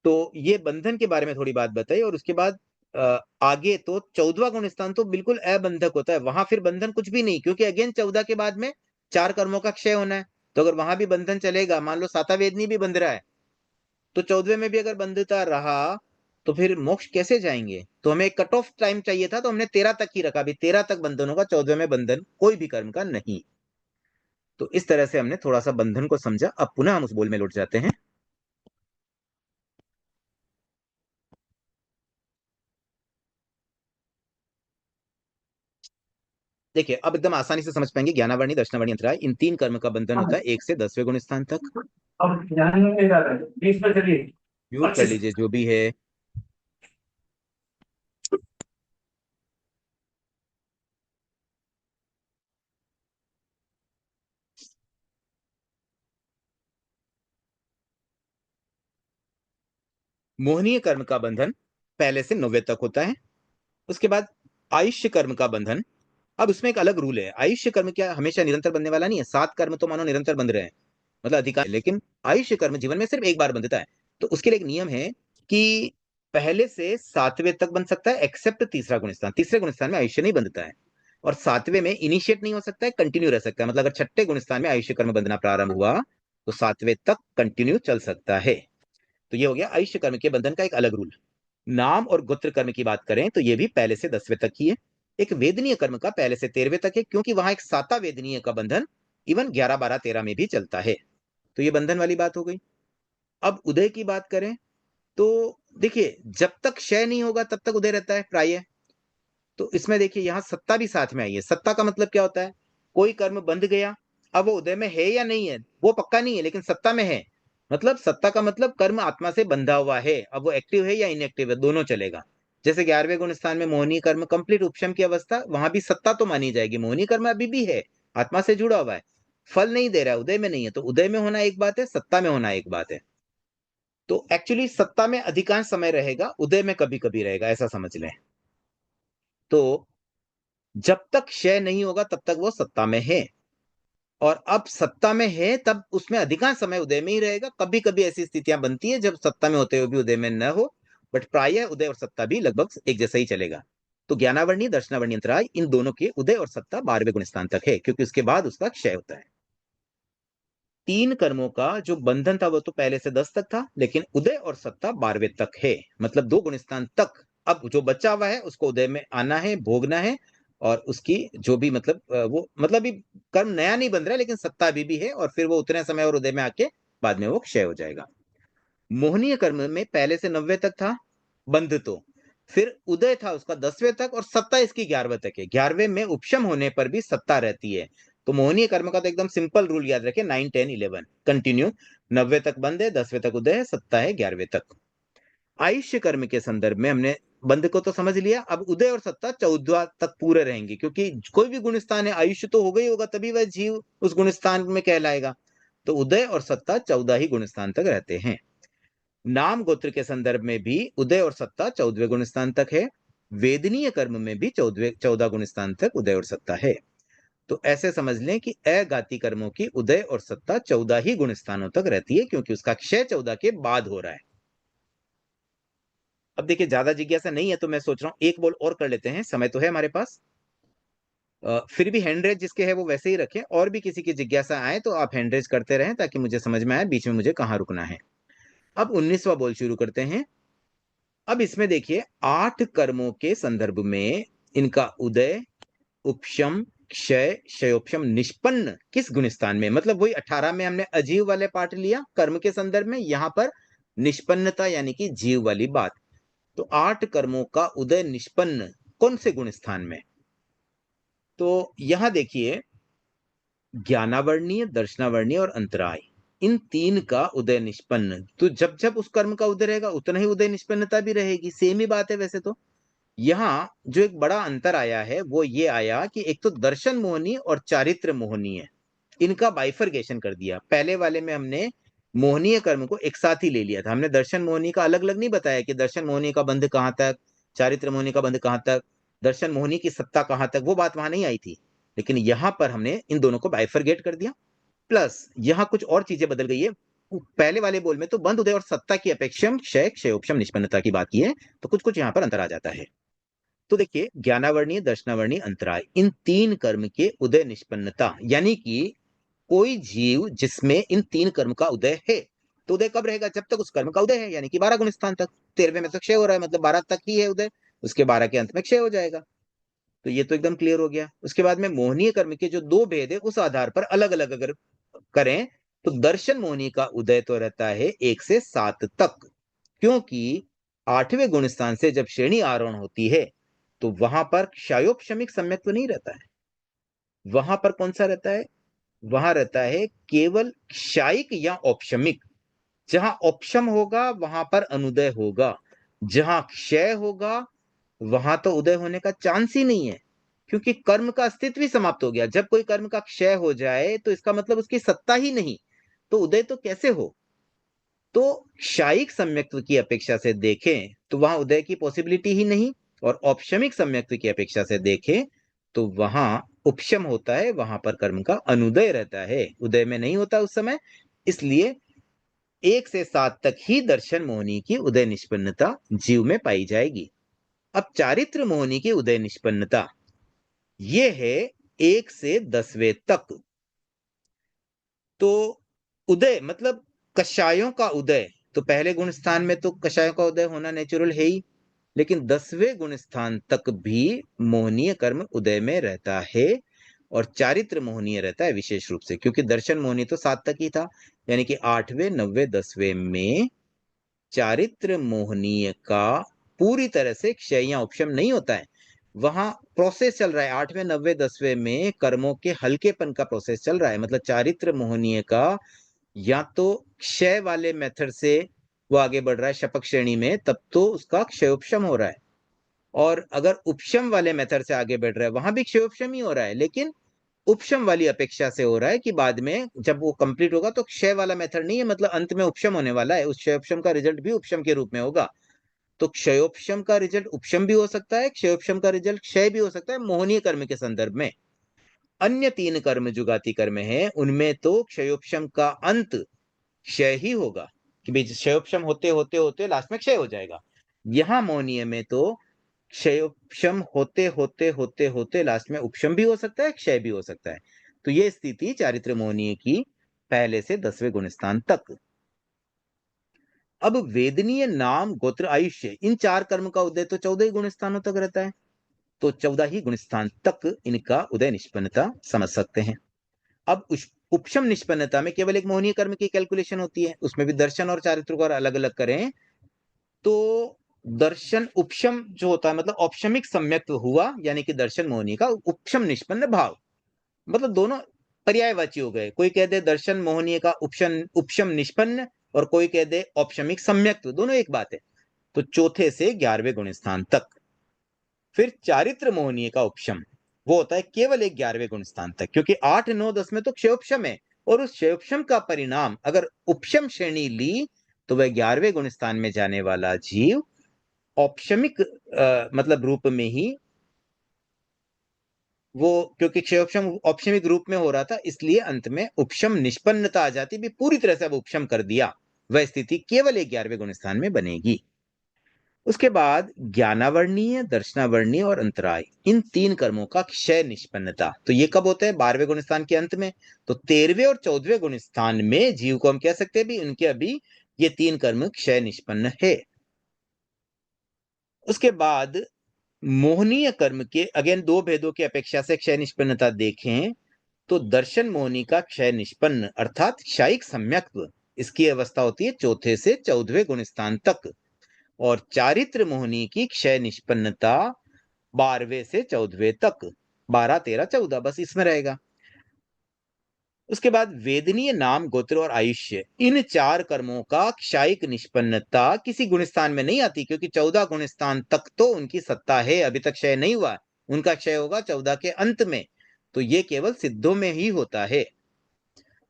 तो ये बंधन के बारे में थोड़ी बात बताई, और उसके बाद आगे तो 14वां गुण स्थान तो बिल्कुल अबंधक होता है, वहां फिर बंधन कुछ भी नहीं, क्योंकि अगेन 14 के बाद में 4 कर्मों का क्षय होना है। तो अगर वहां भी बंधन चलेगा, मान लो साता वेदनी भी बंध रहा है, तो 14वें में भी अगर बंधता रहा, तो फिर मोक्ष कैसे जाएंगे? तो हमें एक कट ऑफ टाइम चाहिए था, तो हमने 13 तक ही रखा, अभी 13 तक बंधन होगा, 14वें में बंधन कोई भी कर्म का नहीं। तो इस तरह से हमने थोड़ा सा बंधन को समझा। अब पुनः हम उस बोल में लौट जाते हैं। देखिए अब एकदम आसानी से समझ पाएंगे, ज्ञानावर्णी, दर्शनावर्णी, अंतराय, इन 3 कर्म का बंधन होता है 1 से 10वें गुण स्थान तक। अब ध्यान में क्या कर रहे हैं? 20 पर चलिए। म्यूट कर अच्छे से। लीजिए जो भी है। मोहनीय कर्म का बंधन पहले से नौवे तक होता है। उसके बाद आयुष्य कर्म का बंधन, अब उसमें एक अलग रूल है। आयुष्य कर्म क्या हमेशा निरंतर बनने वाला नहीं है, 7 कर्म तो मानो निरंतर बंध रहे हैं, मतलब अधिकार, लेकिन आयुष्य कर्म जीवन में सिर्फ एक बार बंधता है। तो उसके लिए एक नियम है कि पहले से 7वें तक बन सकता है एक्सेप्ट तीसरा गुणस्थान। तीसरे गुणस्थान में आयुष्य नहीं बंधता है, और 7वें में इनिशिएट नहीं हो सकता है, कंटिन्यू रह सकता है। मतलब अगर छठे गुणस्थान में आयुष्य कर्म बंधना प्रारंभ हुआ तो 7वें तक कंटिन्यू चल सकता है। तो ये हो गया आयुष्य कर्म के बंधन का एक अलग रूल। नाम और गोत्र कर्म की बात करें तो ये भी पहले से 10वें तक ही है। एक वेदनीय कर्म का पहले से 13वें तक है, क्योंकि वहां एक साता वेदनीय का बंधन इवन 11, 12, 13 में भी चलता है। तो ये बंधन वाली बात हो गई। अब उदय की बात करें तो देखिए, जब तक क्षय नहीं होगा तब तक उदय रहता है प्राय। तो इसमें देखिए यहां सत्ता भी साथ में आई है। सत्ता का मतलब क्या होता है? कोई कर्म बंध गया, अब वो उदय में है या नहीं है वो पक्का नहीं है, लेकिन सत्ता में है। मतलब सत्ता का मतलब कर्म आत्मा से बंधा हुआ है, अब वो एक्टिव है या इनएक्टिव है दोनों चलेगा। जैसे 11वें गुण स्थान में मोहनी कर्म कंप्लीट उपशम की अवस्था, वहां भी सत्ता तो मानी जाएगी, मोहनी कर्म अभी भी है, आत्मा से जुड़ा हुआ है, फल नहीं दे रहा है, उदय में नहीं है। तो उदय में होना एक बात है, सत्ता में होना एक बात है। तो एक्चुअली सत्ता में अधिकांश समय रहेगा, उदय में कभी कभी रहेगा, ऐसा समझ लें। तो जब तक क्षय नहीं होगा तब तक वो सत्ता में है, और अब सत्ता में है तब उसमें अधिकांश समय उदय में ही रहेगा। कभी कभी ऐसी स्थितियां बनती है जब सत्ता में होते हुए भी उदय में न हो, बट प्राय उदय और सत्ता भी लगभग एक जैसा ही चलेगा। तो ज्ञानावर्णी दर्शनावर्णी अंतराय इन दोनों के उदय और सत्ता 12वें गुण स्थान तक है, क्योंकि उसके बाद उसका क्षय होता है। 3 कर्मों का जो बंधन था वो तो पहले से 10 तक था, लेकिन उदय और सत्ता 12वें तक है, मतलब 2 गुण स्थान तक। अब जो बचा हुआ है उसको उदय में आना है, भोगना है, और उसकी जो भी मतलब वो मतलब अभी कर्म नया नहीं बन रहा है, लेकिन सत्ता अभी भी है, और फिर वो उतने समय और उदय में आके बाद में वो क्षय हो जाएगा। मोहनीय कर्म में पहले से 90 तक था बंध, तो फिर उदय था उसका 10वें तक, और सत्ता इसकी 11वें तक है। 11वें में उपशम होने पर भी सत्ता रहती है। तो मोहनीय कर्म का तो एकदम सिंपल रूल याद रखें, 9, 10, 11 कंटिन्यू। 90 तक बंद है, 10वें तक उदय है, सत्ता है 11वें तक। आयुष्य कर्म के संदर्भ में हमने बंध को तो समझ लिया, अब उदय और सत्ता 14 तक पूरे रहेंगे, क्योंकि कोई भी गुण स्थान है आयुष्य तो हो गई होगा, तभी वह जीव उस गुण स्थान में कहलाएगा। तो उदय और सत्ता 14 ही गुण स्थान तक रहते हैं। नाम गोत्र के संदर्भ में भी उदय और सत्ता 14वें गुण स्थान तक है। वेदनीय कर्म में भी 14 गुण स्थान तक उदय और सत्ता है। तो ऐसे समझ लें कि अघाती कर्मों की उदय और सत्ता 14 ही गुण स्थानों तक रहती है, क्योंकि उसका क्षय 14 के बाद हो रहा है। अब देखिए ज्यादा जिज्ञासा नहीं है, तो मैं सोच रहा हूं एक बोल और कर लेते हैं, समय तो है हमारे पास। फिर भी हैंड रेज जिसके है वो वैसे ही रखें, और भी किसी की जिज्ञासा आए तो आप हैंड रेज करते रहें, ताकि मुझे समझ में आए बीच में मुझे कहाँ रुकना है। अब 19वां बोल शुरू करते हैं। अब इसमें देखिए 8 कर्मों के संदर्भ में इनका उदय, उपशम, क्षय, क्षयोपशम निष्पन्न किस गुण स्थान में, मतलब वही 18 में हमने अजीव वाले पाठ लिया कर्म के संदर्भ में, यहां पर निष्पन्नता यानी कि जीव वाली बात। तो 8 कर्मों का उदय निष्पन्न कौन से गुण स्थान में? तो यहां देखिए ज्ञानावर्णीय, दर्शनावर्णीय और अंतराय, इन 3 का उदय निष्पन्न, तो जब जब उस कर्म का उदय रहेगा उतना ही उदय निष्पन्नता भी रहेगी, सेम ही बात है वैसे तो। यहाँ जो एक बड़ा अंतर आया है वो ये आया कि एक तो दर्शन मोहनी और चारित्र मोहनी है, इनका बाइफरकेशन कर दिया। पहले वाले में हमने मोहनीय कर्म को एक साथ ही ले लिया था, हमने दर्शन मोहनी का अलग अलग नहीं बताया कि दर्शन मोहनी का बंध कहां तक, चारित्र मोहनी का बंध कहां तक, दर्शन मोहनी की सत्ता कहां तक, वो बात वहां नहीं आई थी। लेकिन यहां पर हमने इन दोनों को बाइफरगेट कर दिया। प्लस यहां कुछ और चीजें बदल गई है। पहले वाले बोल में तो बंध, उदय और सत्ता की अपेक्षम, क्षय, क्षयोपशम, निष्पन्नता की बात की है, तो कुछ कुछ यहां पर अंतर आ जाता है। तो देखिए ज्ञानावर्णीय, दर्शनावर्णीय, अंतराय, इन 3 कर्म के उदय निष्पन्नता, यानी कि कोई जीव जिसमें इन 3 कर्म का उदय है, तो उदय कब रहेगा? जब तक उस कर्म का उदय है, यानी कि 12 गुण स्थान तक। 13वें में तो क्षय हो रहा है, मतलब 12 तक ही है उदय, उसके 12 के अंत में क्षय हो जाएगा। तो ये तो एकदम क्लियर हो गया। उसके बाद में मोहनीय कर्म के जो 2 भेद है उस आधार पर अलग अलग अगर करें, तो दर्शन मोहनी का उदय तो रहता है 1 से 7 तक, क्योंकि 8वें गुण स्थान से जब श्रेणी आरोहण होती है तो वहां पर क्षयोपशमिक सम्यक तो नहीं रहता है, वहां पर कौन सा रहता है? वहां रहता है केवल क्षायिक या औपशमिक। जहां औपशम होगा वहां पर अनुदय होगा, जहां क्षय होगा वहां तो उदय होने का चांस ही नहीं है, क्योंकि कर्म का अस्तित्व ही समाप्त हो गया। जब कोई कर्म का क्षय हो जाए तो इसका मतलब उसकी सत्ता ही नहीं, तो उदय तो कैसे हो? तो क्षायिक सम्यक्त्व की अपेक्षा से देखें तो वहां उदय की पॉसिबिलिटी ही नहीं, और औपशमिक सम्यक्त्व की अपेक्षा से देखें तो वहां उपशम होता है, वहां पर कर्म का अनुदय रहता है, उदय में नहीं होता उस समय। इसलिए 1 से 7 तक ही दर्शन मोहिनी की उदय निष्पन्नता जीव में पाई जाएगी। अब चारित्र मोहिनी की उदय निष्पन्नता ये है 1 से 10वें तक। तो उदय मतलब कषायों का उदय, तो पहले गुण स्थान में तो कषायों का उदय होना नेचुरल है ही, लेकिन 10वें गुण स्थान तक भी मोहनीय कर्म उदय में रहता है, और चारित्र मोहनीय रहता है विशेष रूप से, क्योंकि दर्शन मोहनीय तो 7 तक ही था। यानी कि 8वें 9वें 10वें में चारित्र मोहनीय का पूरी तरह से क्षय या उपशम नहीं होता है, वहां प्रोसेस चल रहा है। 8वें 9वें 10वें में कर्मों के हल्केपन का प्रोसेस चल रहा है, मतलब चारित्र मोहनीय का या तो क्षय वाले मेथड से वो आगे बढ़ रहा है शपक श्रेणी में, तब तो उसका क्षयोपशम हो रहा है, और अगर उपशम वाले मेथड से आगे बढ़ रहा है वहां भी क्षयोपशम ही हो रहा है, लेकिन उपशम वाली अपेक्षा से हो रहा है कि बाद में जब वो कंप्लीट होगा तो क्षय वाला मेथड नहीं है, मतलब अंत में उपशम होने वाला है, उस क्षयोपशम का रिजल्ट भी उपशम के रूप में होगा। तो क्षयोपशम का रिजल्ट उपशम भी हो सकता है, क्षयोपशम का रिजल्ट क्षय भी हो सकता है मोहनीय कर्म के संदर्भ में। अन्य 3 कर्म जुगाति कर्म है, उनमें तो क्षयोपशम का अंत क्षय ही होगा, कि भाई क्षयोपशम होते होते होते लास्ट में क्षय हो जाएगा। यहां मोहनीय में तो क्षयोपशम होते होते होते होते लास्ट में उपशम भी हो सकता है, क्षय भी हो सकता है। तो ये स्थिति चारित्र मोहनीय की पहले से 10वें गुणस्थान तक। अब वेदनीय नाम गोत्र आयुष्य, इन 4 कर्म का उदय तो 14 ही गुण स्थानों तक रहता है, तो 14 ही गुण स्थान तक इनका उदय निष्पन्नता समझ सकते हैं। अब उपशम निष्पन्नता में केवल एक मोहनीय कर्म की कैलकुलेशन होती है, उसमें भी दर्शन और चारित्र को अलग अलग करें तो दर्शन उपशम जो होता है, मतलब औपशमिक सम्यक्त्व हुआ, यानी कि दर्शन मोहनी का उपशम निष्पन्न भाव, मतलब दोनों पर्यायवाची हो गए। कोई कह दे दर्शन मोहनीय का उपशम उपशम निष्पन्न, और कोई कह दे औपशमिक सम्यक्त्व, दोनों एक बात है। तो चौथे से 11वें गुण स्थान तक। फिर चारित्र मोहनीय का उपशम वो होता है केवल एक 11वें गुण स्थान तक, क्योंकि 8 9 10 में तो क्षयोपशम है, और उस क्षयोपशम का परिणाम अगर उपशम श्रेणी ली तो वह 11वें गुण स्थान में जाने वाला जीव औपशमिक मतलब रूप में ही वो, क्योंकि क्षयोपशम औपशमिक रूप में हो रहा था, इसलिए अंत में उपशम निष्पन्नता आ जाती भी, पूरी तरह से अब उपशम कर दिया, वह स्थिति केवल एक 11वें गुण स्थान में बनेगी। उसके बाद ज्ञानावर्णीय, दर्शनावर्णीय और अंतराय, इन 3 कर्मों का क्षय निष्पन्नता, तो ये कब होता है? 12वें गुण स्थान के अंत में। तो 13वें और 14वें गुण स्थान में जीव को हम कह सकते हैं भी उनके अभी ये 3 कर्म क्षय निष्पन्न है। उसके बाद मोहनीय कर्म के अगेन 2 भेदों की अपेक्षा से क्षय निष्पन्नता देखें तो दर्शन मोहनी का क्षय निष्पन्न अर्थात क्षयिक सम्यक्त्व, इसकी अवस्था होती है चौथे से 14वें गुण स्थान तक, और चारित्र मोहनी की क्षय निष्पन्नता 12वें से 14वें तक, 12 13 14 बस इसमें रहेगा। उसके बाद वेदनीय नाम गोत्र और आयुष्य, इन 4 कर्मों का क्षयिक निष्पन्नता किसी गुणस्थान में नहीं आती, क्योंकि 14 गुणस्थान तक तो उनकी सत्ता है, अभी तक क्षय नहीं हुआ, उनका क्षय होगा 14 के अंत में, तो ये केवल सिद्धों में ही होता है।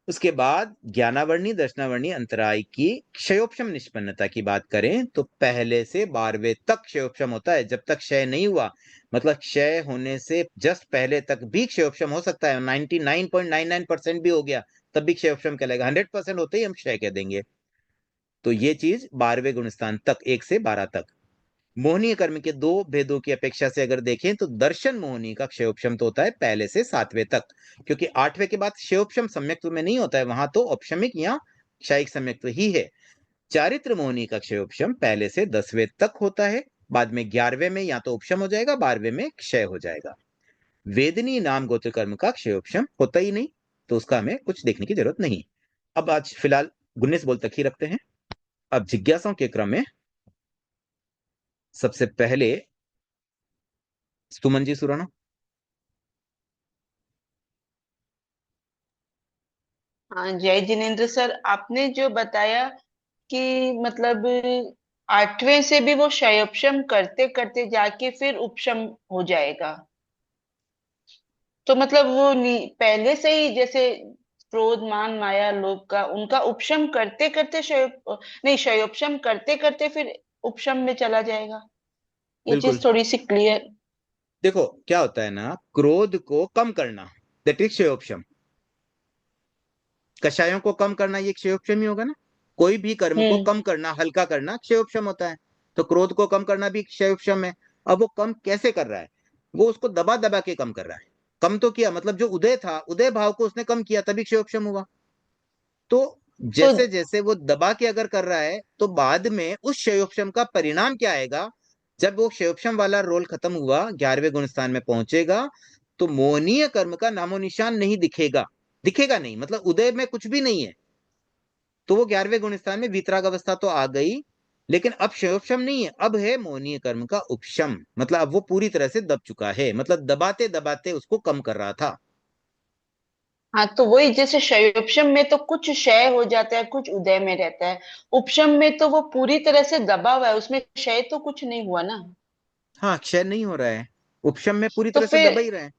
उसके बाद ज्ञानावर्णी, दर्शनावर्णी, अंतराय की क्षयोपशम निष्पन्नता की बात करें तो पहले से 12वें तक क्षयोपशम होता है, जब तक क्षय नहीं हुआ, मतलब क्षय होने से जस्ट पहले तक भी क्षयोपशम हो सकता है, 99.99% भी हो गया तब भी क्षयोपशम कहलाएगा, 100% होते ही हम क्षय कह देंगे। तो ये चीज 12वें गुणस्थान तक, 1 से 12 तक। मोहनीय कर्म के 2 भेदों की अपेक्षा से अगर देखें तो दर्शन मोहनी का क्षयोपशम तो होता है पहले से 7वें तक, क्योंकि 8वें के बाद क्षयोपशम सम्यक्त्व में नहीं होता है, वहां तो औपशमिक या क्षयिक सम्यक्त्व ही है। चारित्र मोहनी का क्षयोपशम पहले से 10वें तक होता है, बाद में 11वें में या तो उपशम हो जाएगा, 12वें में क्षय हो जाएगा। वेदनी नाम गोत्र कर्म का क्षयोपशम होता ही नहीं, तो उसका हमें कुछ देखने की जरूरत नहीं। अब आज फिलहाल 19 बोल तक ही रखते हैं। अब जिज्ञासाओं के क्रम में सबसे पहले सुमन जी सुराना। हाँ, जय जिनेन्द्र सर। आपने जो बताया कि मतलब 8वें से भी वो क्षयोपशम करते करते जाके फिर उपशम हो जाएगा, तो मतलब वो पहले से ही जैसे क्रोध मान माया लोभ का, उनका उपशम करते करते नहीं, क्षयोपशम करते करते फिर उपशम में चला जाएगा। ये बिल्कुल। चीज थोड़ी सी क्लियर। देखो क्या होता है ना, क्रोध को कम करना, दैट इज क्षयोपशम। कषायों को कम करना, ये क्षयोपशम ही होगा ना। कोई भी कर्म को हम्म। कम करना, हल्का करना क्षयोपशम होता है। तो क्रोध को कम करना भी क्षयोपशम है। अब वो कम कैसे कर रहा है? वो उसको दबा दबा के कम कर रहा है। कम तो किया, मतलब जो उदय था, उदय भाव को उसने कम किया, तभी क्षयोपशम हुआ। तो तो जैसे जैसे वो दबा के अगर कर रहा है, तो बाद में उस क्षयोपशम का परिणाम क्या आएगा? जब वो क्षयोपशम वाला रोल खत्म हुआ, 11वें गुण स्थान में पहुंचेगा, तो मोहनीय कर्म का नामो निशान नहीं दिखेगा। दिखेगा नहीं, मतलब उदय में कुछ भी नहीं है। तो वो 11वें गुण स्थान में वीतराग अवस्था तो आ गई, लेकिन अब क्षयोपशम नहीं है, अब है मोहनीय कर्म का उपशम। मतलब अब वो पूरी तरह से दब चुका है, मतलब दबाते दबाते उसको कम कर रहा था। हाँ, तो वही जैसे क्षयोपशम में तो कुछ क्षय हो जाता है, कुछ उदय में रहता है। उपशम में तो वो पूरी तरह से दबा हुआ है, उसमें क्षय तो कुछ नहीं हुआ ना। हाँ, क्षय नहीं हो रहा है, उपशम में पूरी तो तरह से फिर दबा ही रहा है।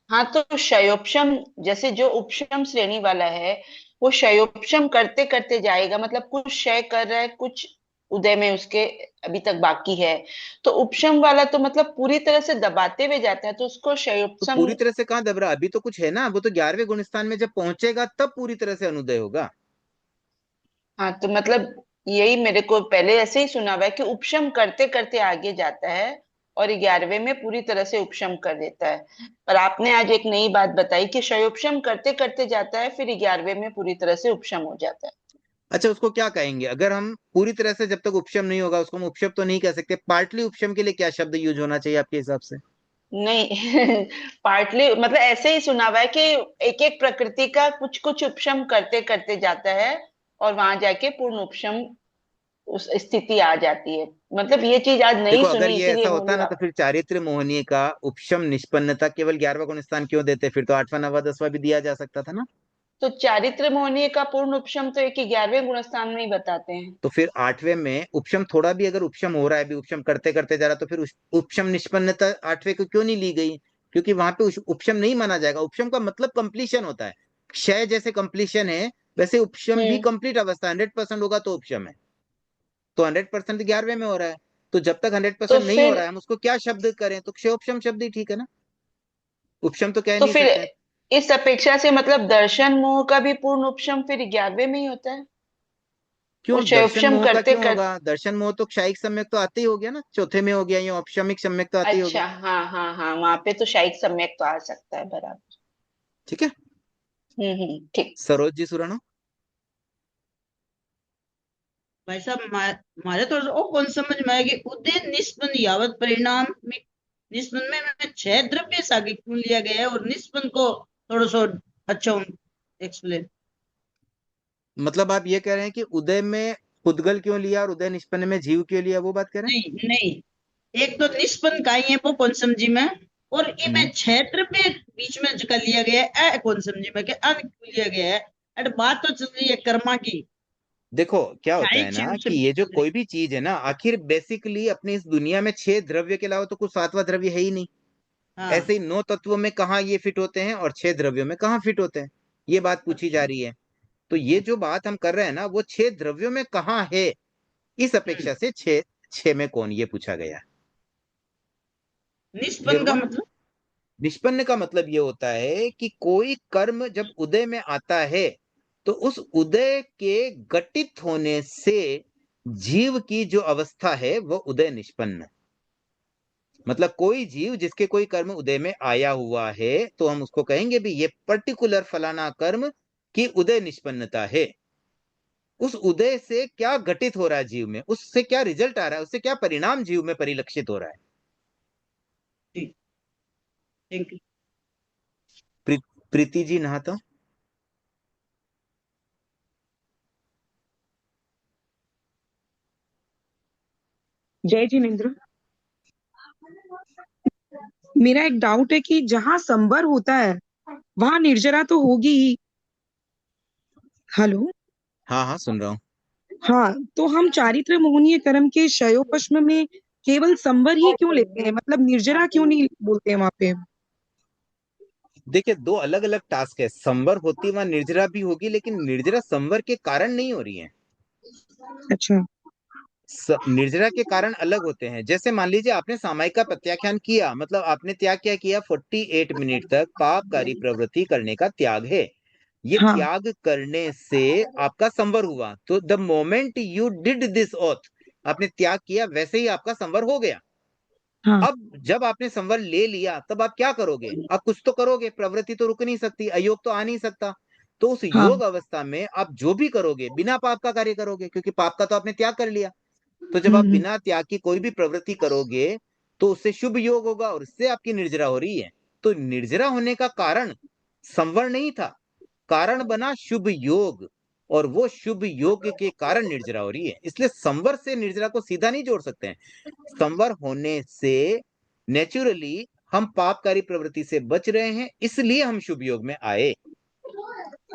हाँ, तो क्षयोपशम जैसे जो उपशम श्रेणी वाला है, वो क्षयोपशम करते करते जाएगा, मतलब कुछ क्षय कर रहा है, कुछ उदय में उसके अभी तक बाकी है। तो उपशम वाला तो मतलब पूरी तरह से दबाते हुए जाता है, तो उसको तो क्षयोपशम। पूरी तरह से कहाँ दब रहा? अभी तो कुछ है ना, वो तो 11वें गुण स्थान में जब पहुंचेगा तब पूरी तरह से अनुदय होगा। हाँ, तो मतलब यही मेरे को पहले ऐसे ही सुना हुआ है कि उपशम करते करते आगे जाता है और 11वें में पूरी तरह से उपशम कर देता है। पर आपने आज एक नई बात बताई कि क्षयोपशम करते करते जाता है, फिर 11वें में पूरी तरह से उपशम हो जाता है। अच्छा, उसको क्या कहेंगे अगर हम पूरी तरह से, जब तक उपशम नहीं होगा उसको हम उपशम तो नहीं कह सकते, पार्टली उपशम के लिए क्या शब्द यूज होना चाहिए आपके हिसाब से? नहीं, पार्टली मतलब ऐसे ही सुना हुआ है कि एक एक प्रकृति का कुछ कुछ उपशम करते करते जाता है और वहां जाके पूर्ण उपशम उस स्थिति आ जाती है। मतलब ये चीज आज नहीं देखो, अगर सुनी, ये इसीलिए ऐसा होता बोली ना, तो आप। फिर चारित्र मोहनीय का उपशम निष्पन्नता केवल 11वां गुण स्थान क्यों देते? फिर तो 8वां 9वां 10वां भी दिया जा सकता था ना। तो चारित्र मोहनीय का पूर्ण उपशम तो एक 11वें गुण स्थान में ही बताते हैं। तो फिर 8वें में उपशम, थोड़ा भी अगर उपशम हो रहा है, भी उपशम करते करते जा रहा, तो फिर उपशम निष्पन्नता 8वें को क्यों नहीं ली गई? क्योंकि वहां पे उपशम नहीं माना जाएगा। उपशम का मतलब कंप्लीशन होता है। क्षय जैसे कंप्लीशन है, वैसे उपशम भी हम्म। कंप्लीट अवस्था 100% होगा तो उपशम है। तो 100% 11वें में हो रहा है। तो जब तक हंड्रेड तो परसेंट नहीं हो रहा फिर है, हम उसको क्या शब्द करें? तो क्षयोपशम शब्द ही ठीक है ना। उपशम तो कह तो नहीं फिर सकते। इस अपेक्षा से मतलब दर्शन मोह का भी पूर्ण उपशम फिर 11वें में ही होता है। क्यों वो दर्शन क्षयोपशम मोह का करते क्यों कर। होगा? दर्शन मोह तो क्षयिक सम्यक तो आते ही हो गया ना, चौथे में हो गया, या औपशमिक सम्यक तो आते ही हो गया। अच्छा, हाँ हाँ हाँ, वहां पे तो शायद सम्यक तो आ सकता है, बराबर। ठीक है। ठीक। सरोज जी सुराणो। भाई साहब, मारे तो वो कौन समझ में आएगी उदय निष्पन्न यावत परिणाम में। निष्पन्न में छह द्रव्य सागे क्यों लिया गया है, और निष्पन्न को थोड़ा सा अच्छा एक्सप्लेन। मतलब आप ये कह रहे हैं कि उदय में पुद्गल क्यों लिया और उदय निष्पन्न में जीव क्यों लिया, वो बात कह रहे नहीं नहीं, एक तो निष्पन्न का ही है वो कौन समझी में, और हैं? इनमें छह द्रव्य बीच में का लिया गया है, कौन समझी में कि क्यों लिया गया है। अरे बात तो चल रही है कर्मा की, देखो क्या होता न्यायिक है ना, जीव से कि ये जो चल रही। कोई भी चीज है ना, आखिर बेसिकली अपनी इस दुनिया में 6 द्रव्य के अलावा तो कुछ 7वां द्रव्य है ही नहीं। हाँ ऐसे ही 9 तत्वों में कहाँ ये फिट होते हैं और 6 द्रव्यों में कहाँ फिट होते हैं, ये बात पूछी जा अच्छा। रही है। तो ये जो बात हम कर रहे हैं ना, वो 6 द्रव्यों में कहाँ है, इस अपेक्षा से छह छह में कौन, ये पूछा गया। क्लियर निष्पन्न का हुआ? मतलब। निष्पन्न का मतलब ये होता है कि कोई कर्म जब उदय में आता है, तो उस उदय के घटित होने से जीव की जो अवस्था है वो उदय निष्पन्न। मतलब कोई जीव जिसके कोई कर्म उदय में आया हुआ है, तो हम उसको कहेंगे भी ये पर्टिकुलर फलाना कर्म की उदय निष्पन्नता है। उस उदय से क्या घटित हो रहा है जीव में, उससे क्या रिजल्ट आ रहा है, उससे क्या परिणाम जीव में परिलक्षित हो रहा है। ठीक। Thank you. प्रीति जी नहाता। जय जिनेन्द्र। मेरा एक डाउट है कि जहां संवर होता है वहां निर्जरा तो होगी ही। हेलो। हाँ हाँ, सुन रहा हूँ। हाँ, तो हम चारित्र मोहनीय कर्म के क्षयोपश्म में केवल संवर ही क्यों लेते हैं, मतलब निर्जरा क्यों नहीं बोलते हैं वहां पे? देखिए, दो अलग अलग टास्क है। संवर होती वहां निर्जरा भी होगी, लेकिन निर्जरा संवर के कारण नहीं हो रही है। अच्छा। निर्जरा के कारण अलग होते हैं। जैसे मान लीजिए आपने सामायिक का प्रत्याख्यान किया, मतलब आपने त्याग क्या किया, 48 मिनट तक पापकारी प्रवृत्ति करने का त्याग है। ये हाँ त्याग करने से आपका संवर हुआ। तो the moment you did this auth, आपने त्याग किया, वैसे ही आपका संवर हो गया। हाँ अब जब आपने संवर ले लिया, तब आप क्या करोगे? आप कुछ तो करोगे, प्रवृत्ति तो रुक नहीं सकती, अयोग तो आ नहीं सकता। तो उस हाँ। योग अवस्था में आप जो भी करोगे बिना पाप का कार्य करोगे, क्योंकि पाप का तो आपने त्याग कर लिया। तो जब आप हम्म। बिना त्याग की कोई भी प्रवृत्ति करोगे, तो उससे शुभ योग होगा और इससे आपकी निर्जरा हो रही है। तो निर्जरा होने का कारण संवर नहीं था, कारण बना शुभ योग, और वो शुभ योग के कारण निर्जरा हो रही है। इसलिए संवर से निर्जरा को सीधा नहीं जोड़ सकते हैं। संवर होने से नेचुरली हम पापकारी प्रवृत्ति से बच रहे हैं, इसलिए हम शुभ योग में आए।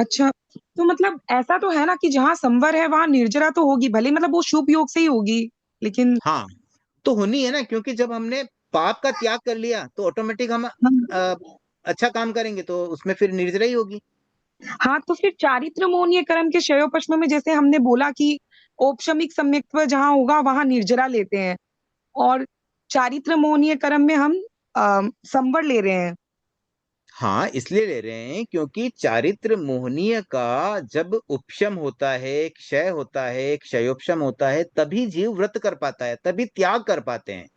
अच्छा, तो मतलब ऐसा तो है ना कि जहाँ संवर है वहां निर्जरा तो होगी, भले मतलब वो शुभ योग से ही होगी, लेकिन हाँ, तो होनी है ना, क्योंकि जब हमने पाप का त्याग कर लिया तो ऑटोमेटिक हम अच्छा काम करेंगे, तो उसमें फिर निर्जरा ही होगी। हाँ, तो फिर चारित्र मोहनीय कर्म के क्षयोपशम में जैसे हमने बोला कि औपशमिक सम्यक्त्व जहाँ होगा वहां निर्जरा लेते हैं, और चारित्र मोहनीय कर्म में हम संवर ले रहे हैं। हाँ, इसलिए ले रहे हैं क्योंकि चारित्र मोहनीय का जब उपशम होता है, क्षय होता है, क्षयोपशम होता है, तभी जीव व्रत कर पाता है, तभी त्याग कर पाते हैं।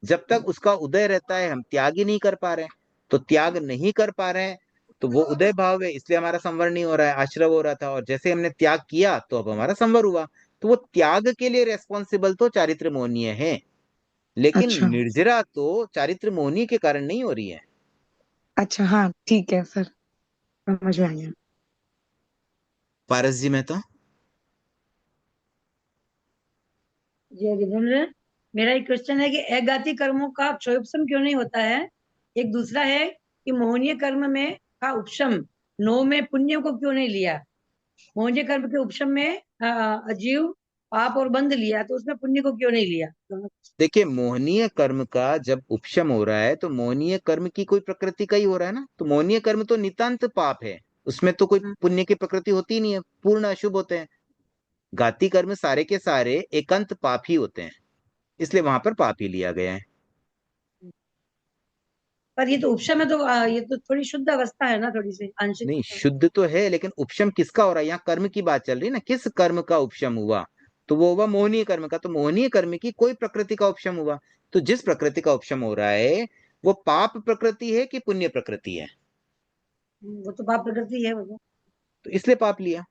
जब तक उसका उदय रहता है हम त्याग ही नहीं कर पा रहे हैं। तो त्याग नहीं कर पा रहे हैं, तो वो उदय भाव है, इसलिए हमारा संवर नहीं हो रहा है, आश्रव हो रहा था। और जैसे हमने त्याग किया तो अब हमारा संवर हुआ। तो वो त्याग के लिए रेस्पॉन्सिबल तो चारित्र मोहनीय है, लेकिन अच्छा। निर्जरा तो चारित्र मोहनीय के कारण नहीं हो रही है। अच्छा, हाँ ठीक है सर, समझ में आ गया। पारस जी मेहता। जय जितेंद्र, मेरा एक क्वेश्चन है कि अघाती कर्मों का क्षयोपशम क्यों नहीं होता है। एक दूसरा है कि मोहनीय कर्म में का उपशम नौ में पुण्य को क्यों नहीं लिया। मोहनीय कर्म के उपशम में अजीव पाप और बंध लिया, तो उसमें पुण्य को क्यों नहीं लिया। देखिए, मोहनीय कर्म का जब उपशम हो रहा है तो मोहनीय कर्म की कोई प्रकृति का ही हो रहा है ना। तो मोहनीय कर्म तो नितांत पाप है, उसमें तो कोई पुण्य की प्रकृति होती ही नहीं है, पूर्ण अशुभ होते हैं। घाती कर्म सारे के सारे एकांत पाप ही होते हैं, इसलिए वहां पर पाप ही लिया गया है। पर ये तो उपशम है, तो ये तो थोड़ी शुद्ध अवस्था है ना, थोड़ी सी आंशिक। नहीं, शुद्ध तो है, लेकिन उपशम किसका हो रहा है? यहाँ कर्म की बात चल रही है ना, किस कर्म का उपशम हुआ? तो वो हुआ मोहनीय कर्म का। तो मोहनीय कर्म की कोई प्रकृति का उपशम हुआ। तो जिस प्रकृति का उपशम हो रहा है वो पाप प्रकृति है कि पुण्य प्रकृति है? वो तो पाप प्रकृति है वो तो। तो इसलिए पाप लिया।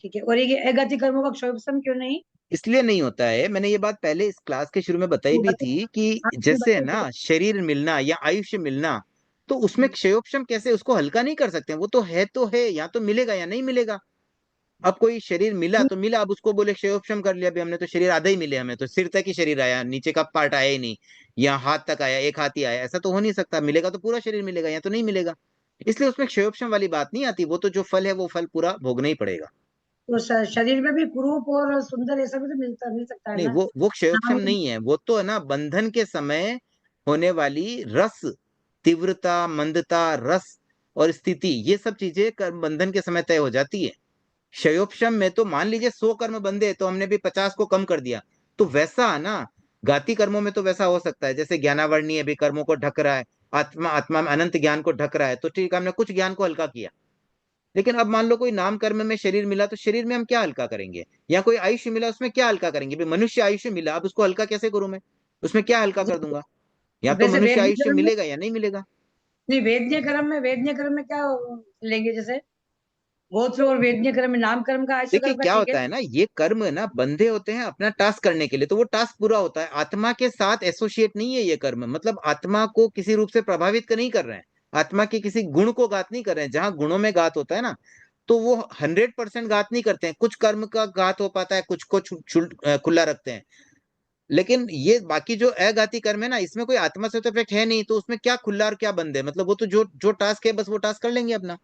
ठीक है, और ये अघाती कर्मों का क्षयोपशम क्यों नहीं। इसलिए नहीं होता है, मैंने ये बात पहले इस क्लास के शुरू में बताई वो भी बताइए। थी कि हाँ, ये जैसे है बताइए ना, शरीर मिलना या आयुष्य मिलना, तो उसमें क्षयोपशम कैसे, उसको हल्का नहीं कर सकते हैं। वो तो है, या तो मिलेगा या नहीं मिलेगा। अब कोई शरीर मिला तो मिला, अब उसको बोले क्षयोपशम कर लिया। अभी हमने तो शरीर आधा ही मिले, हमें तो सिर तक ही शरीर आया, नीचे का पार्ट आया ही नहीं, या हाथ तक आया, एक हाथ ही आया, ऐसा तो हो नहीं सकता। मिलेगा तो पूरा शरीर मिलेगा, या तो नहीं मिलेगा। इसलिए उसमें क्षयोपशम वाली बात नहीं आती। वो तो जो फल है वो फल पूरा भोगना ही पड़ेगा। तो शरीर में भी कुरूप और सुंदर ऐसा भी तो मिल सकता है नहीं, ना। वो क्षयोपशम नाम। नहीं है, वो तो है ना बंधन के समय होने वाली रस, तीव्रता, मंदता, रस और स्थिति, ये सब चीजें कर्म बंधन के समय तय हो जाती है। क्षयोपशम में तो मान लीजिए 100 कर्म बंधे तो हमने भी 50 को कम कर दिया, तो वैसा है ना। घाती कर्मों में तो वैसा हो सकता है, जैसे ज्ञानावर्णीय भी कर्मों को ढक रहा है, आत्मा आत्मा में अनंत ज्ञान को ढक रहा है, तो ठीक है, हमने कुछ ज्ञान को हल्का किया। लेकिन अब मान लो कोई नाम कर्म में शरीर मिला, तो शरीर में हम क्या हल्का करेंगे? या कोई आयुष्य मिला, उसमें क्या हल्का करेंगे? भाई मनुष्य आयुष्य मिला, अब उसको हल्का कैसे करूं मैं? उसमें क्या हल्का कर दूंगा? या तो वैसे मनुष्य वेदनीय आयुष्य कर्म में, मिलेगा या नहीं मिलेगा। नहीं वेदनीय कर्म में क्या लेंगे, जैसे गोत्र और वेदनीय कर्म में नाम कर्म का आयुष्य देखिए कर्म का क्या ठीक है। होता है ना, ये कर्म है ना, बंधे होते हैं अपना टास्क करने के लिए, तो वो टास्क पूरा होता है। आत्मा के साथ एसोसिएट नहीं है ये कर्म, मतलब आत्मा को किसी रूप से प्रभावित नहीं कर रहे हैं, आत्मा के किसी गुण को घात नहीं कर रहे हैं। जहां गुणों में घात होता है ना, तो वो 100% घात नहीं करते हैं। कुछ कर्म का घात हो पाता है, कुछ को खुला रखते हैं। लेकिन ये बाकी जो अघाती कर्म है ना, इसमें कोई आत्मा से तो इफेक्ट है नहीं, तो उसमें क्या खुला और क्या बंद है? मतलब वो तो जो जो टास्क है बस वो टास्क कर लेंगे अपना।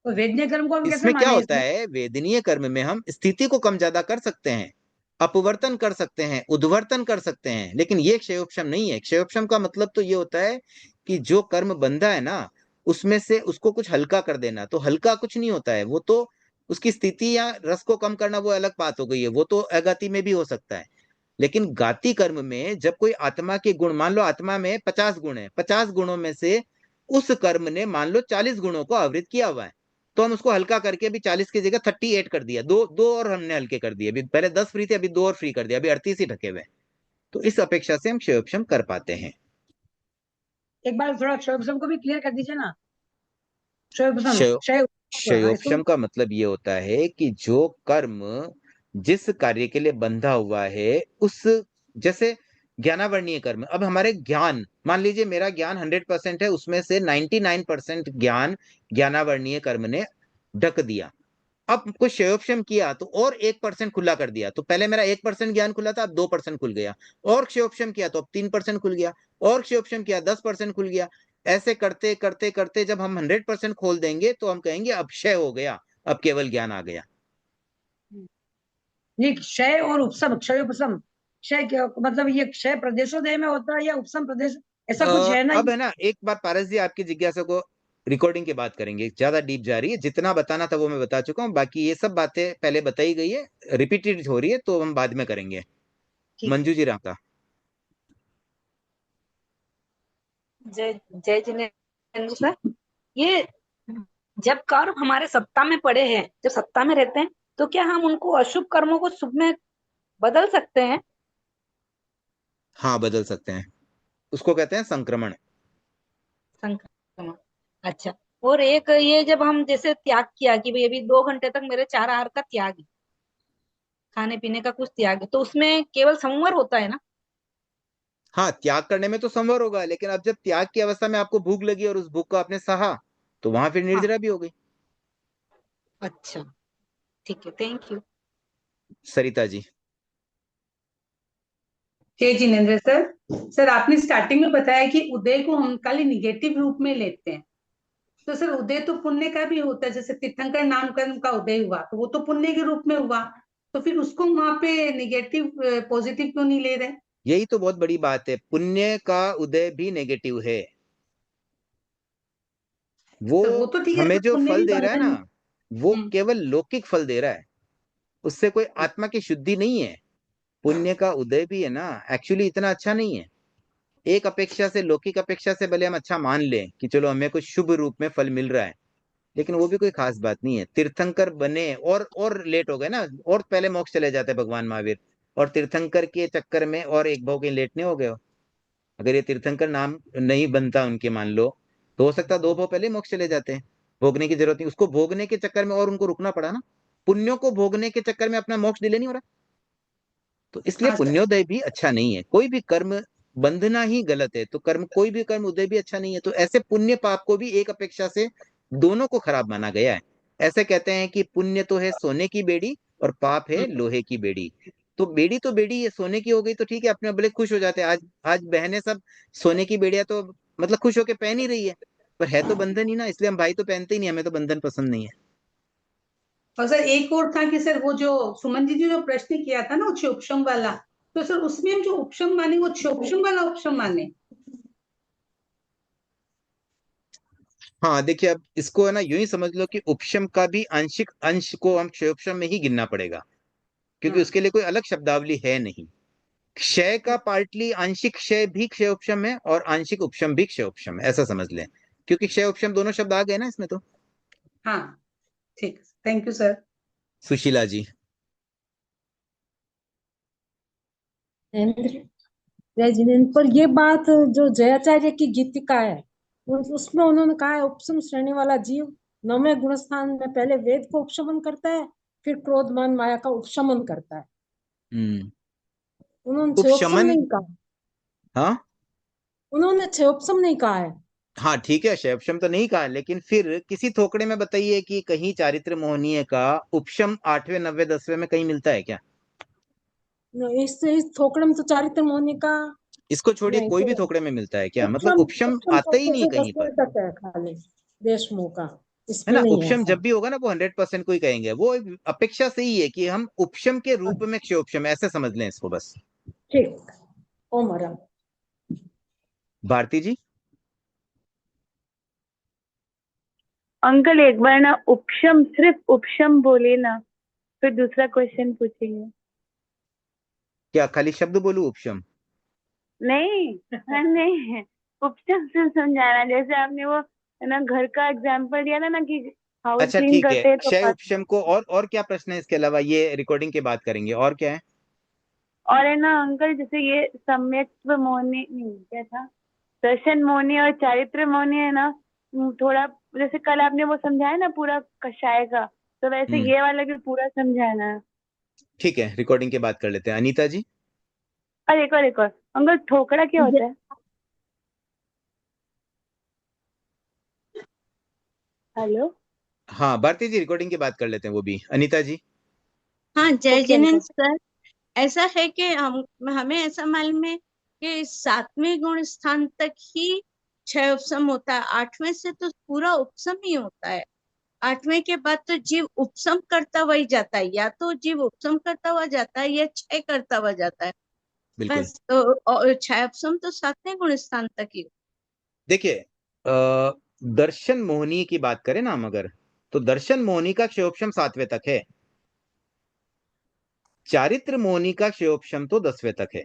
तो वेदनीय कर्म को हम कैसे इसमें क्या माने होता इसमें। है, वेदनीय कर्म में हम स्थिति को कम ज्यादा कर सकते हैं। अपवर्तन कर सकते हैं, उद्वर्तन कर सकते हैं, लेकिन ये क्षयोपशम नहीं है। क्षयोपशम का मतलब तो ये होता है कि जो कर्म बंधा है ना, उसमें से उसको कुछ हल्का कर देना। तो हल्का कुछ नहीं होता है, वो तो उसकी स्थिति या रस को कम करना, वो अलग बात हो गई है, वो तो अगति में भी हो सकता है। लेकिन गाति कर्म में जब कोई आत्मा के गुण, मान लो आत्मा में 50 गुण है, 50 गुणों में से उस कर्म ने मान लो 40 गुणों को आवृत किया हुआ है, तो हम उसको हल्का करके अभी 40 की जगह 38 कर दिया, दो दो और हमने हल्के कर दिए। अभी पहले 10 फ्री थे, अभी 2 और फ्री कर दिया, अभी 38 ही ढके हुए हैं। तो इस अपेक्षा से हम क्षयोपशम कर पाते हैं। एक बार थोड़ा क्षयोपशम को भी क्लियर कर दीजिए ना। क्षयोपशम, क्षय क्षय, हाँ, इसको क्षयोपशम का मतलब ये होता है कि जो कर्म जिस कार्य के लिए बंधा हुआ है, उस, जैसे ज्ञानावर्णीय कर्म, अब हमारे ज्ञान, मान लीजिए मेरा ज्ञान 100% है, उसमें से 99% ज्ञान ज्ञानावर्णीय कर्म ने ढक दिया। अब कुछ क्षयोपशम किया तो और 1% खुला कर दिया, तो पहले मेरा 1% ज्ञान खुला था, अब 2% खुल गया। और क्षयोपशम किया तो अब 3% खुल गया। और क्षयोपशम किया 10% खुल गया। ऐसे करते करते करते जब हम 100% खोल देंगे तो हम कहेंगे अब क्षय हो गया, अब केवल ज्ञान आ गया। ये क्षय और उपशम, क्षयोपशम, क्षय क्या मतलब, ये क्षय प्रदेशोदय में होता है या उपशम प्रदेश, ऐसा कुछ है ना? अब है ना, एक बार पारस जी आपकी जिज्ञासा को रिकॉर्डिंग के बाद करेंगे, ज्यादा डीप जा रही है। जितना बताना था वो मैं बता चुका हूँ, बाकी ये सब बातें पहले बताई गई है, रिपीटेड हो रही है, तो हम बाद में करेंगे। ठीक मंजू जी राका। जय जय जिनेन्द्र सर, ये जब कर्म हमारे सत्ता में पड़े हैं, जब सत्ता में रहते हैं, तो क्या हम उनको अशुभ कर्मों को शुभ में बदल सकते हैं? हाँ, बदल सकते हैं, उसको कहते हैं संक्रमण। संक्रमण। अच्छा। और एक ये, जब हम जैसे त्याग किया कि भाई अभी 2 घंटे तक मेरे 4 आहार का त्याग है, खाने पीने का कुछ त्याग है, तो उसमें केवल संवर होता है ना? हाँ, त्याग करने में तो संवर होगा, लेकिन अब जब त्याग की अवस्था में आपको भूख लगी और उस भूख को आपने सहा, तो वहां फिर हाँ। निर्जरा भी हो गई। अच्छा, ठीक है, थैंक यू। सरिता जी। जय जिनेन्द्र सर। सर आपने स्टार्टिंग में बताया कि उदय को हम खाली निगेटिव रूप में लेते हैं, तो सर उदय तो पुण्य का भी होता है। जैसे तीर्थंकर नामकरण का उदय हुआ तो वो तो पुण्य के रूप में हुआ, तो फिर उसको वहां पे निगेटिव पॉजिटिव क्यों नहीं ले रहे? यही तो बहुत बड़ी बात है, पुण्य का उदय भी नेगेटिव है। वो सर वो तो ठीक है हमें सर, जो पुण्य फल भी दे रहा है बंधन। ना, वो केवल लौकिक फल दे रहा है, उससे कोई आत्मा की शुद्धि नहीं है। पुण्य का उदय भी है ना, एक्चुअली इतना अच्छा नहीं है। एक अपेक्षा से, लौकिक अपेक्षा से भले हम अच्छा मान लें कि चलो हमें कुछ शुभ रूप में फल मिल रहा है, लेकिन वो भी कोई खास बात नहीं है। तीर्थंकर बने और लेट हो गए ना, और पहले मोक्ष चले जाते भगवान महावीर, और तीर्थंकर के चक्कर में और एक भाव के लेट नहीं हो गए हो। अगर ये तीर्थंकर नाम नहीं बनता उनके, मान लो, तो हो सकता 2 भाव पहले मोक्ष चले जाते हैं। भोगने की जरूरत नहीं, उसको भोगने के चक्कर में और उनको रुकना पड़ा ना। पुण्यों को भोगने के चक्कर में अपना मोक्ष डिले नहीं हो रहा। तो इसलिए हाँ सर। पुण्योदय भी अच्छा नहीं है। कोई भी कर्म बंधना ही गलत है, तो कर्म, कोई भी कर्म उदय भी अच्छा नहीं है। तो ऐसे पुण्य पाप को भी एक अपेक्षा से दोनों को खराब माना गया है। ऐसे कहते हैं कि पुण्य तो है सोने की बेड़ी और पाप है लोहे की बेड़ी। तो बेड़ी ये सोने की हो गई तो ठीक है, अपने भले खुश हो जाते हैं। आज आज बहनें सब सोने की बेड़ियां तो मतलब खुश होके पहन ही रही है, पर है तो बंधन ही ना, इसलिए हम भाई तो पहनते ही नहीं, हमें तो बंधन पसंद नहीं है। और सर एक और था कि सर वो जो सुमन जी ने जो प्रश्न किया था ना वो क्षोभशम वाला, तो सर उसमें हम जो उपशम माने वो क्षोभशम वाला उपशम माने? हाँ देखिए, अब इसको है ना यूं ही समझ लो कि उपशम का भी आंशिक अंश को हम क्षयोपशम में ही गिनना पड़ेगा, क्योंकि उसके लिए कोई अलग शब्दावली है नहीं। क्षय का पार्टली आंशिक क्षय भी क्षयोपशम है और आंशिक उपशम भी क्षयोपशम है, ऐसा समझ लें, क्योंकि क्षय उपशम दोनों शब्द आ गए ना इसमें तो। हाँ ठीक है, थैंक यू सर। सुशीला जी। जय जिनेन्द्र, पर ये बात जो जयाचार्य की गीतिका है, उसमें उन्होंने कहा है उपशम श्रेणी वाला जीव 9वें गुणस्थान में पहले वेद को उपशमन करता है, फिर क्रोध मान माया का उपशमन करता है। हम्म। उन्होंने क्षयोपशम उपशमन। नहीं कहा। हाँ उन्होंने क्षयोपशम नहीं कहा है। हाँ ठीक है, क्षयोपशम तो नहीं कहा, लेकिन फिर किसी थोकड़े में बताइए कि कहीं चारित्र मोहनीय का उपशम 8वें 9वें 10वें में कहीं मिलता है क्या? इस थोकड़े में तो चारित्र मोहनी का इसको छोड़िए, नहीं, कोई भी तो थोकड़े में मिलता है क्या? मतलब उपशम उपशम उपशम आता ही तो नहीं कहीं पर। 10वें तक है खाली, देशमुख का। है इसमें ना। नहीं है उपशम ऐसा। जब भी होगा ना, वो 100% को ही कहेंगे। वो एक अपेक्षा से ही है कि हम उपशम के रूप में क्षयोपशम, ऐसे समझ लें इसको बस। ठीक। ओम हरम। भारती जी। अंकल एक बार ना उपशम, सिर्फ उपशम बोले ना, फिर दूसरा क्वेश्चन पूछेंगे। क्या खाली शब्द बोलूं उपशम? नहीं हाँ, नहीं, उपशम से समझाना, जैसे आपने वो है ना घर का एग्जाम्पल दिया था ना कि हाउस अच्छा क्लीन ठीक है, करते हैं तो क्षय उपशम को और क्या प्रश्न है इसके अलावा? ये रिकॉर्डिंग के बाद करेंगे। और क्या है? और है ना अंकल, जैसे ये सम्यक्त्व मौनी, नहीं क्या था, दर्शन मौनी और चारित्र मौनी है ना, थोड़ा जैसे कल आपने वो समझाया ना पूरा कषाय का, तो वैसे ये वाला भी पूरा समझाना है। ठीक है, रिकॉर्डिंग के बाद कर लेते हैं। अनीता जी। और एक और अंकल, ठोकरा क्या होता है? हेलो। हाँ भारती जी, रिकॉर्डिंग के बाद कर लेते हैं वो भी। अनीता जी। हाँ, जय ओके अंकल। जिनेन्द्र सर, ऐसा है कि हमें ऐसा मालूम है कि 7वें गुण स्थान तक ही क्षय उपशम होता है, 8वें से तो पूरा उपशम ही होता है। 8वें के बाद तो जीव उपशम करता हुआ ही जाता है, या तो जीव उपशम करता हुआ जाता है या क्षय करता हुआ जाता है। बिल्कुल। बस तो और क्षय उपशम तो 7वें गुण स्थान तक ही। देखिए, दर्शन मोहनी की बात करें ना हम अगर, तो दर्शन मोहनी का क्षयोपशम 7वें तक है। चारित्र मोहनी का क्षयोपशम तो 10वें तक है।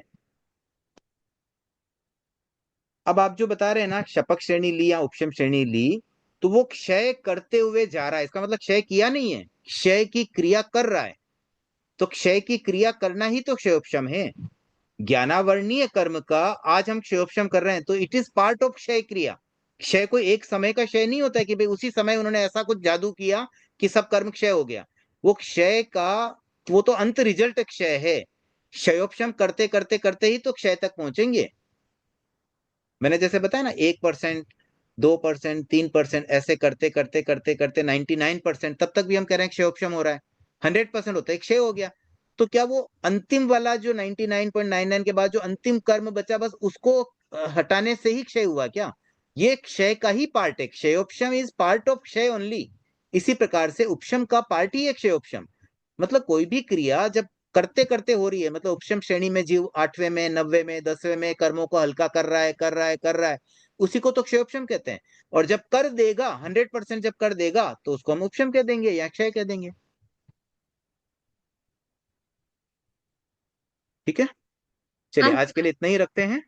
अब आप जो बता रहे हैं ना, शपक श्रेणी ली या उपशम श्रेणी ली, तो वो क्षय करते हुए जा रहा है, इसका मतलब क्षय किया नहीं है, क्षय की क्रिया कर रहा है। तो क्षय की क्रिया करना ही तो क्षयोपशम है। ज्ञानावर्णीय कर्म का आज हम क्षयोपशम कर रहे हैं, तो इट इज पार्ट ऑफ क्षय क्रिया। क्षय कोई एक समय का क्षय नहीं होता है कि भाई उसी समय उन्होंने ऐसा कुछ जादू किया कि सब कर्म क्षय हो गया। वो क्षय का, वो तो अंत रिजल्ट क्षय है। क्षयोपशम करते करते करते ही तो क्षय तक पहुंचेंगे। मैंने जैसे बताया ना, 1%, 2%, 3%, ऐसे करते करते करते करते 99%, तब तक भी हम कह रहे हैं क्षयोपशम हो रहा है। 100% होता है क्षय हो गया। तो क्या वो अंतिम वाला जो 99.99 के बाद जो अंतिम कर्म बचा, बस उसको हटाने से ही क्षय हुआ क्या? ये क्षय का ही पार्ट है। क्षयोपशम इज पार्ट ऑफ क्षय ओनली। इसी प्रकार से उपशम का पार्ट ही है क्षयोपशम। मतलब कोई भी क्रिया जब करते करते हो रही है, मतलब उपशम श्रेणी में जीव 8वें में, 9वें में, 10वें में कर्मों को हल्का कर रहा है, कर रहा है, कर रहा है, उसी को तो क्षयोपशम कहते हैं। और जब कर देगा 100% जब कर देगा, तो उसको हम उपशम कह देंगे या क्षय कह देंगे। ठीक है, चलिए आज के लिए इतना ही रखते हैं।